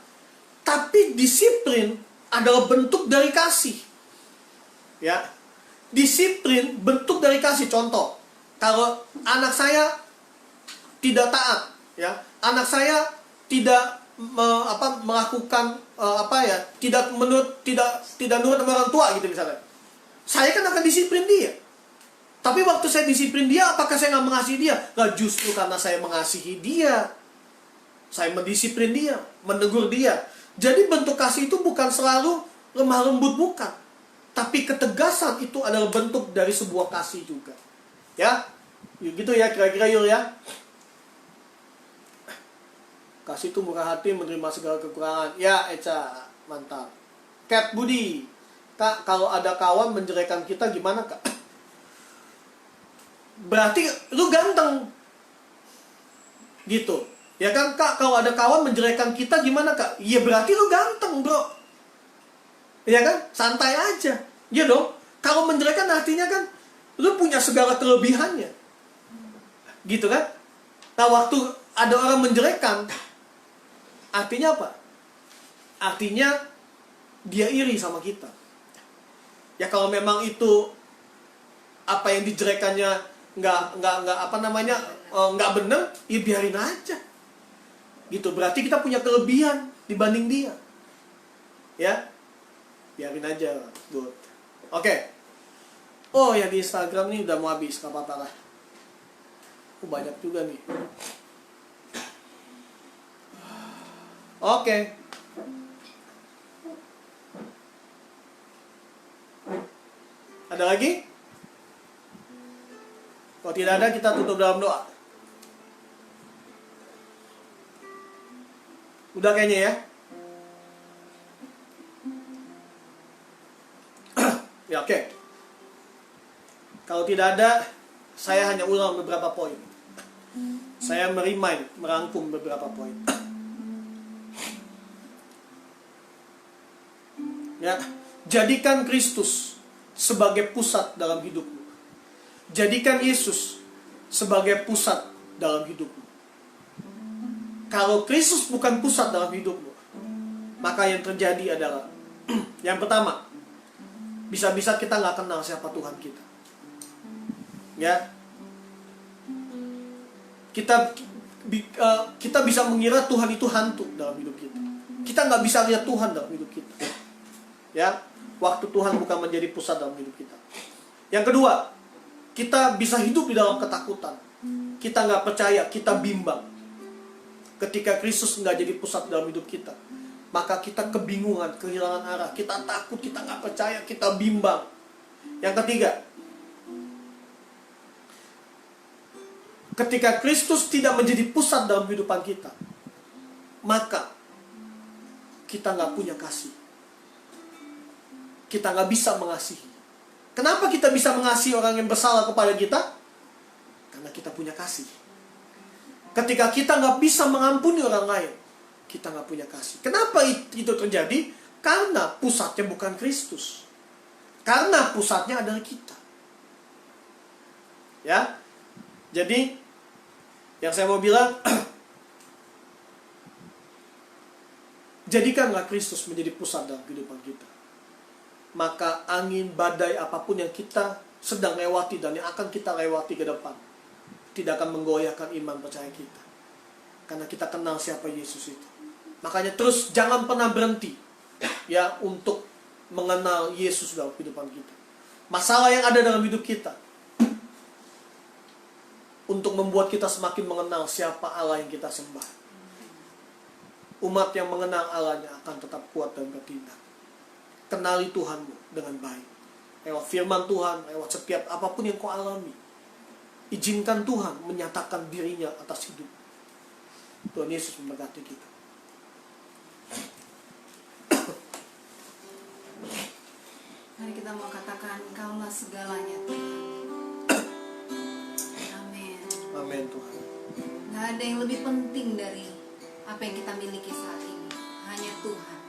Tapi disiplin adalah bentuk dari kasih. Ya. Disiplin bentuk dari kasih. Contoh, kalau anak saya tidak taat, ya. Anak saya tidak melakukan tidak nurut sama orang tua gitu misalnya. Saya kan akan disiplin dia. Tapi waktu saya disiplin dia, apakah saya nggak mengasihi dia? Nah, justru karena saya mengasihi dia, saya mendisiplin dia, menegur dia. Jadi bentuk kasih itu bukan selalu lemah lembut, bukan. Tapi ketegasan itu adalah bentuk dari sebuah kasih juga. Ya, gitu ya kira-kira Yul ya. Kasih itu murah hati, menerima segala kekurangan. Ya, Eca, mantap. Cat Budi, Kak, kalau ada kawan menjelekkan kita gimana Kak? Berarti lu ganteng. Gitu. Ya kan Kak, kalau ada kawan menjelekkan kita gimana Kak? Ya berarti lu ganteng bro. Ya kan? Santai aja. Ya dong. Kalau menjelekkan artinya kan lu punya segala kelebihannya. Gitu kan? Nah waktu ada orang menjelekkan, artinya apa? Artinya dia iri sama kita. Ya kalau memang itu apa yang dijelekannya nggak benar, ya biarin aja. Gitu. Berarti kita punya kelebihan dibanding dia. Ya, biarin aja. Good. Oke. Oh ya, di Instagram nih udah mau habis, gak apa-apa lah. Banyak juga nih. Oke. Ada lagi? Kalau tidak ada, kita tutup dalam doa. Udah kayaknya ya. Ya, oke. Kalau tidak ada, saya hanya ulang beberapa poin. Saya merangkum beberapa poin. Ya, jadikan Kristus sebagai pusat dalam hidupmu. Jadikan Yesus sebagai pusat dalam hidupmu. Kalau Kristus bukan pusat dalam hidupmu, maka yang terjadi adalah yang pertama, bisa-bisa kita nggak kenal siapa Tuhan kita. Ya, kita bisa mengira Tuhan itu hantu dalam hidup kita. Kita nggak bisa lihat Tuhan dalam hidup kita. Ya, waktu Tuhan bukan menjadi pusat dalam hidup kita. Yang kedua, kita bisa hidup di dalam ketakutan. Kita nggak percaya, kita bimbang. Ketika Kristus nggak jadi pusat dalam hidup kita, maka kita kebingungan, kehilangan arah. Kita takut, kita nggak percaya, kita bimbang. Yang ketiga, ketika Kristus tidak menjadi pusat dalam kehidupan kita, maka kita nggak punya kasih. Kita nggak bisa mengasihi. Kenapa kita bisa mengasihi orang yang bersalah kepada kita? Karena kita punya kasih. Ketika kita nggak bisa mengampuni orang lain, kita nggak punya kasih. Kenapa itu terjadi? Karena pusatnya bukan Kristus. Karena pusatnya adalah kita. Ya, jadi yang saya mau bilang, jadikanlah Kristus menjadi pusat dalam kehidupan kita. Maka angin, badai, apapun yang kita sedang lewati dan yang akan kita lewati ke depan, tidak akan menggoyahkan iman percaya kita. Karena kita kenal siapa Yesus itu. Makanya terus jangan pernah berhenti ya untuk mengenal Yesus dalam kehidupan kita. Masalah yang ada dalam hidup kita, untuk membuat kita semakin mengenal siapa Allah yang kita sembah. Umat yang mengenal Allahnya akan tetap kuat dan bertindak. Kenali Tuhanmu dengan baik. Lewat firman Tuhan, lewat setiap apapun yang kau alami. Izinkan Tuhan menyatakan dirinya atas hidup. Tuhan Yesus memberkati kita. Mari kita mau katakan, Kaulah segalanya Tuhan. Amin. Amin Tuhan. Gak ada yang lebih penting dari apa yang kita miliki saat ini. Hanya Tuhan.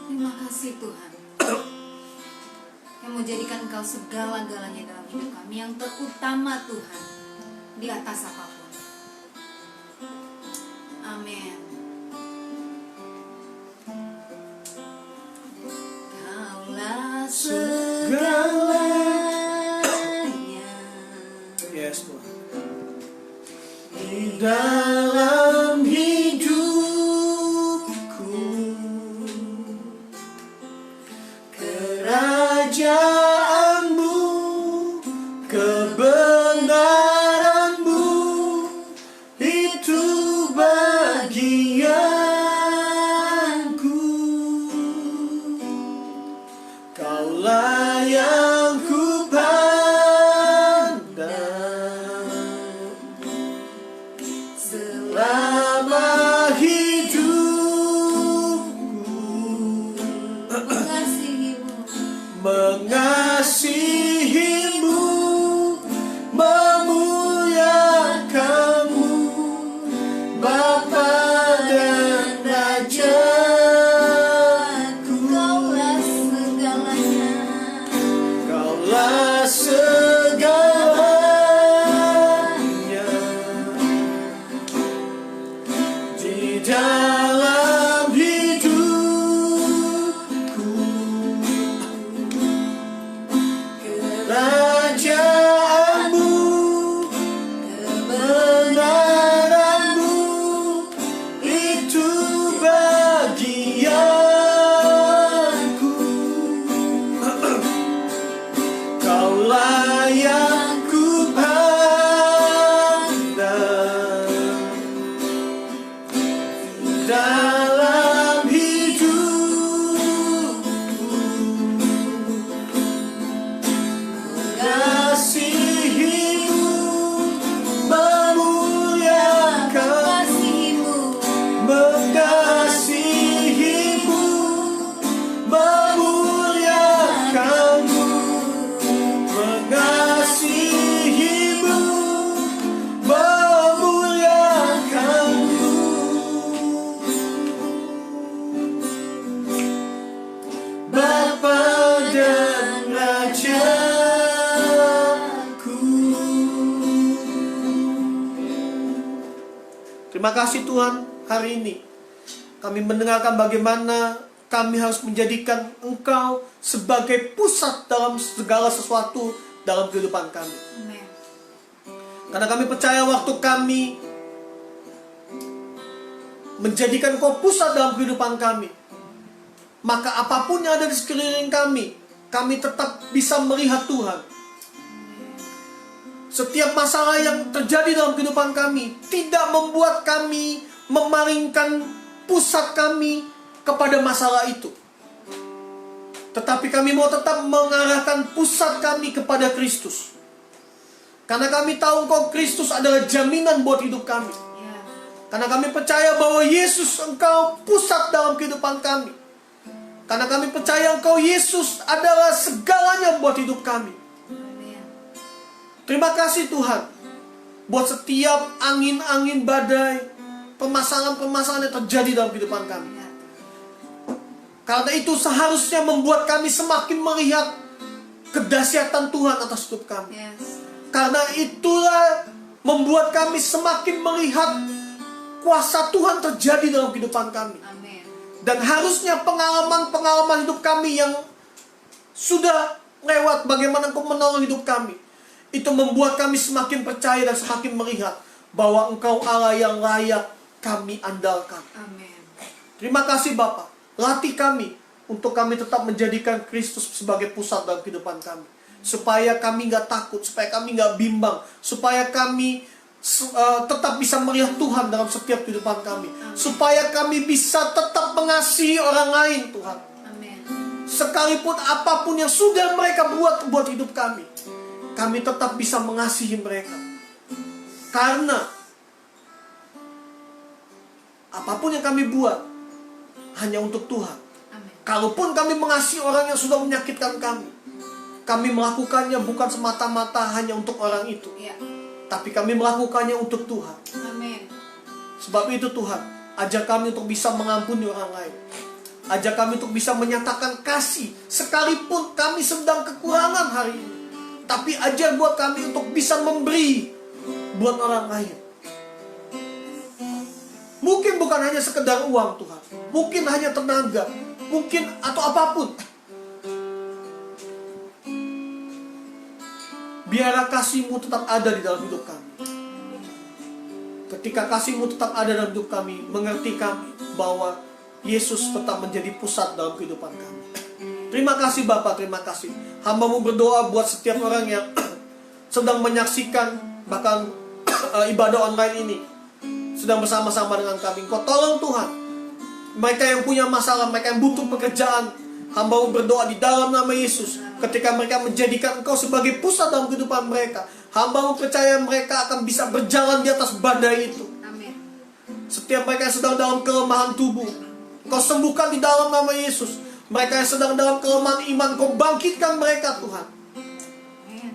Terima kasih Tuhan yang menjadikan Engkau segala-galanya dalam hidup kami, yang terutama Tuhan di atas apapun. Amin. Kaulah segalanya. Yes Tuhan. Di dalam hidupku, kerajaanmu, kebenaranmu, itu bagianku. Kaulah yang ku pandang selama hidupku, mengasihimu, memuliakanmu, Bapa dan Rajaku. Kaulah segalanya. Kaulah segalanya di dalam hidupku, Terima kasih Tuhan, hari ini kami mendengarkan bagaimana kami harus menjadikan Engkau sebagai pusat dalam segala sesuatu dalam kehidupan kami. Amen. Karena kami percaya waktu kami menjadikan Engkau pusat dalam kehidupan kami, maka apapun yang ada di sekeliling kami tetap bisa melihat Tuhan. Setiap masalah yang terjadi dalam kehidupan kami tidak membuat kami memalingkan pusat kami kepada masalah itu, tetapi kami mau tetap mengarahkan pusat kami kepada Kristus. Karena kami tahu Engkau Kristus adalah jaminan buat hidup kami. Karena kami percaya bahwa Yesus Engkau pusat dalam kehidupan kami. Karena kami percaya Engkau Yesus adalah segalanya buat hidup kami. Terima kasih Tuhan buat setiap angin-angin badai, permasalahan-permasalahan yang terjadi dalam kehidupan kami. Karena itu seharusnya membuat kami semakin melihat kedahsyatan Tuhan atas hidup kami. Karena itulah membuat kami semakin melihat kuasa Tuhan terjadi dalam kehidupan kami. Dan harusnya pengalaman-pengalaman hidup kami yang sudah lewat, bagaimana Engkau menolong hidup kami, itu membuat kami semakin percaya dan semakin melihat bahwa Engkau Allah yang layak kami andalkan. Amen. Terima kasih Bapa. Latih kami untuk kami tetap menjadikan Kristus sebagai pusat dalam kehidupan kami. Supaya kami gak takut, supaya kami gak bimbang, supaya kami tetap bisa melihat Tuhan dalam setiap kehidupan kami. Supaya kami bisa tetap mengasihi orang lain, Tuhan. Amen. Sekalipun apapun yang sudah mereka buat hidup kami tetap bisa mengasihi mereka. Karena apapun yang kami buat hanya untuk Tuhan. Amen. Kalaupun kami mengasihi orang yang sudah menyakitkan kami melakukannya bukan semata-mata hanya untuk orang itu, tapi kami melakukannya untuk Tuhan. Amen. Sebab itu Tuhan, ajar kami untuk bisa mengampuni orang lain. Ajar kami untuk bisa menyatakan kasih sekalipun kami sedang kekurangan hari ini. Tapi ajar buat kami untuk bisa memberi buat orang lain. Mungkin bukan hanya sekedar uang Tuhan, mungkin hanya tenaga, mungkin atau apapun. Biarlah kasih-Mu tetap ada di dalam hidup kami. Ketika kasih-Mu tetap ada dalam hidup kami, mengerti kami bahwa Yesus tetap menjadi pusat dalam kehidupan kami. Terima kasih Bapa, terima kasih. Hamba-Mu berdoa buat setiap orang yang sedang menyaksikan bahkan ibadah online ini, sedang bersama-sama dengan kami. Engkau tolong Tuhan, mereka yang punya masalah, mereka yang butuh pekerjaan, hamba-Mu berdoa di dalam nama Yesus. Ketika mereka menjadikan Engkau sebagai pusat dalam kehidupan mereka, hamba-Mu percaya mereka akan bisa berjalan di atas badai itu. Amen. Setiap mereka yang sedang dalam kelemahan tubuh, Engkau sembuhkan di dalam nama Yesus. Mereka yang sedang dalam kelemahan iman, Engkau bangkitkan mereka Tuhan.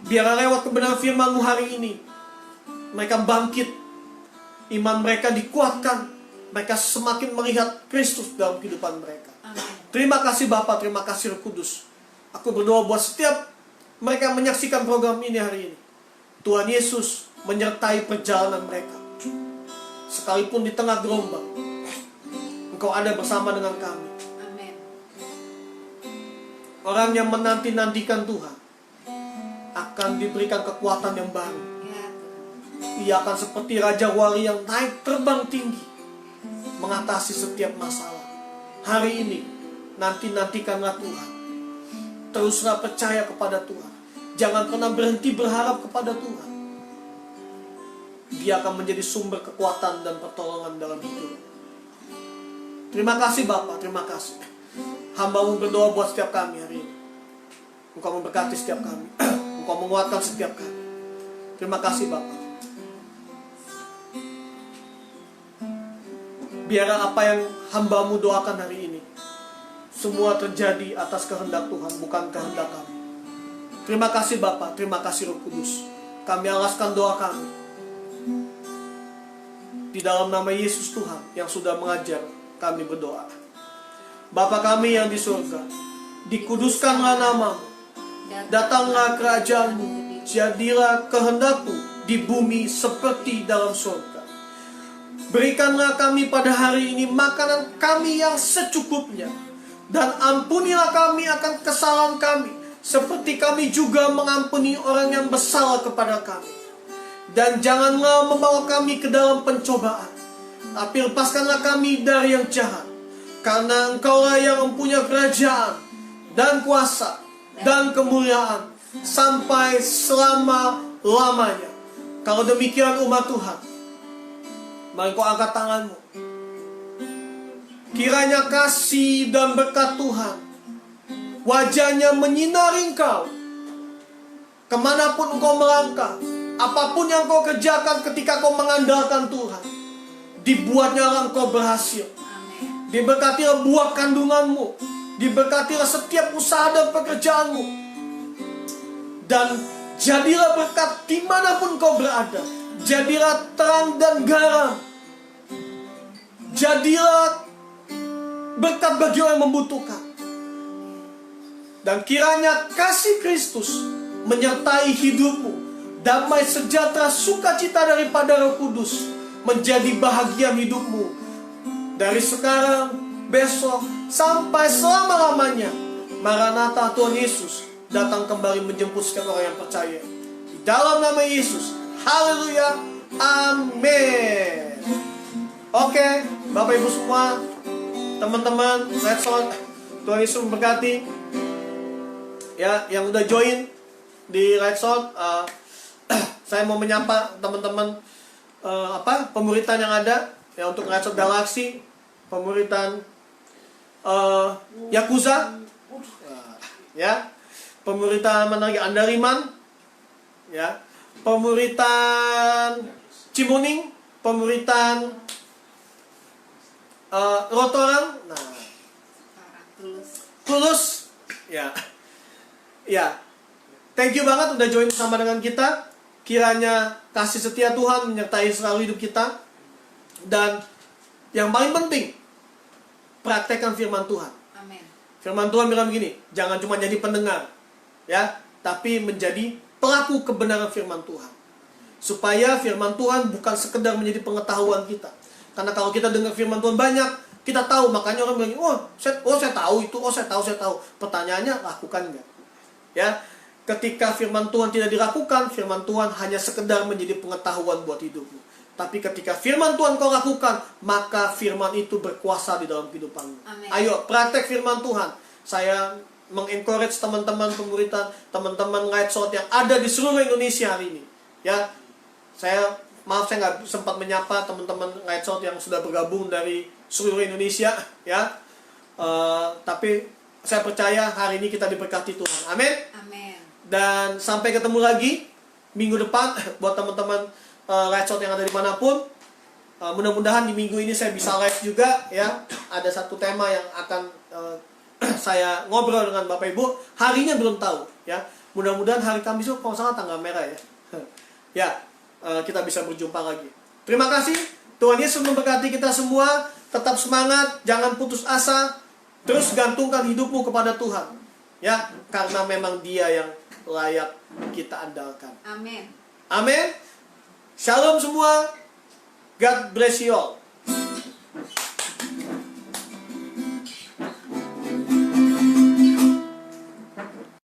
Biarlah lewat kebenaran firman-Mu hari ini, mereka bangkit, iman mereka dikuatkan, mereka semakin melihat Kristus dalam kehidupan mereka. Amen. Terima kasih Bapa, terima kasih Roh Kudus. Aku berdoa buat setiap mereka yang menyaksikan program ini hari ini, Tuhan Yesus menyertai perjalanan mereka. Sekalipun di tengah gelombang, Engkau ada bersama dengan kami. Amen. Orang yang menanti-nantikan Tuhan akan diberikan kekuatan yang baru. Ia akan seperti Raja Wali yang naik terbang tinggi, mengatasi setiap masalah. Hari ini, nantikanlah Tuhan. Teruslah percaya kepada Tuhan. Jangan pernah berhenti berharap kepada Tuhan. Dia akan menjadi sumber kekuatan dan pertolongan dalam hidup. Terima kasih Bapa, terima kasih. Hamba-Mu berdoa buat setiap kami hari ini. Engkau memberkati setiap kami. Engkau menguatkan setiap kami. Terima kasih Bapa. Biarlah apa yang hamba-Mu doakan hari ini semua terjadi atas kehendak Tuhan, bukan kehendak kami. Terima kasih Bapa, terima kasih Roh Kudus. Kami alaskan doa kami di dalam nama Yesus Tuhan yang sudah mengajar kami berdoa. Bapa kami yang di surga, dikuduskanlah nama-Mu, datanglah kerajaan-Mu, jadilah kehendak-Mu di bumi seperti dalam surga. Berikanlah kami pada hari ini makanan kami yang secukupnya. Dan ampunilah kami akan kesalahan kami, seperti kami juga mengampuni orang yang bersalah kepada kami. Dan janganlah membawa kami ke dalam pencobaan, tapi lepaskanlah kami dari yang jahat. Karena Engkaulah yang mempunyai kerajaan dan kuasa dan kemuliaan sampai selama-lamanya. Kalau demikian umat Tuhan, mari kau angkat tanganmu. Kiranya kasih dan berkat Tuhan, wajahnya menyinari engkau kemanapun engkau melangkah. Apapun yang kau kerjakan ketika kau mengandalkan Tuhan, dibuatnya engkau berhasil. Diberkatilah buah kandunganmu, diberkatilah setiap usaha dan pekerjaanmu, dan jadilah berkat dimanapun kau berada. Jadilah terang dan garam, jadilah berkat bagi orang yang membutuhkan. Dan kiranya kasih Kristus menyertai hidupmu, damai sejahtera sukacita daripada Roh Kudus menjadi bahagian hidupmu dari sekarang, besok, sampai selama-lamanya. Maranatha, Tuhan Yesus datang kembali menjemput setiap orang yang percaya. Di dalam nama Yesus, haleluya, amin. Oke, Bapak Ibu semua, teman-teman, Red Zone, Tuhan Yesus memberkati. Ya, yang udah join di Red Zone, saya mau menyapa teman-teman pemuritan yang ada. Ya, untuk Red Zone Galaxy, pemuritan Yakuza, ya, pemuritan mana lagi, Andariman, ya, pemuritan Cimuning, pemuritan Rotorang, nah, Tulus, ya, ya, thank you banget udah join bersama dengan kita. Kiranya kasih setia Tuhan menyertai selalu hidup kita. Dan yang paling penting, praktekkan firman Tuhan. Amin. Firman Tuhan bilang begini, jangan cuma jadi pendengar, ya, tapi menjadi pelaku kebenaran firman Tuhan. Supaya firman Tuhan bukan sekedar menjadi pengetahuan kita. Karena kalau kita dengar firman Tuhan banyak, kita tahu, makanya orang bilang, saya tahu itu, saya tahu. Pertanyaannya, lakukan nggak? Ya, ketika firman Tuhan tidak dilakukan, firman Tuhan hanya sekedar menjadi pengetahuan buat hidupmu. Tapi ketika firman Tuhan kau lakukan, maka firman itu berkuasa di dalam kehidupanmu. Amin. Ayo, praktek firman Tuhan. Saya mengencourage teman-teman pemuritan, teman-teman Light Sound yang ada di seluruh Indonesia hari ini. Ya, saya nggak sempat menyapa teman-teman Light Sound yang sudah bergabung dari seluruh Indonesia. Ya, tapi saya percaya hari ini kita diberkati Tuhan. Amin. Amin. Dan sampai ketemu lagi minggu depan buat teman-teman Light Sound yang ada dimanapun. Mudah-mudahan di minggu ini saya bisa live juga, ya. Ada satu tema yang akan saya ngobrol dengan Bapak Ibu. Harinya belum tahu, ya. Mudah-mudahan hari Kamis itu kalau salah tanggal merah, ya. Ya, kita bisa berjumpa lagi. Terima kasih. Tuhan Yesus memberkati kita semua. Tetap semangat, jangan putus asa. Terus gantungkan hidupmu kepada Tuhan, ya, karena memang Dia yang layak kita andalkan. Amin. Amin. Shalom semua. God bless you all.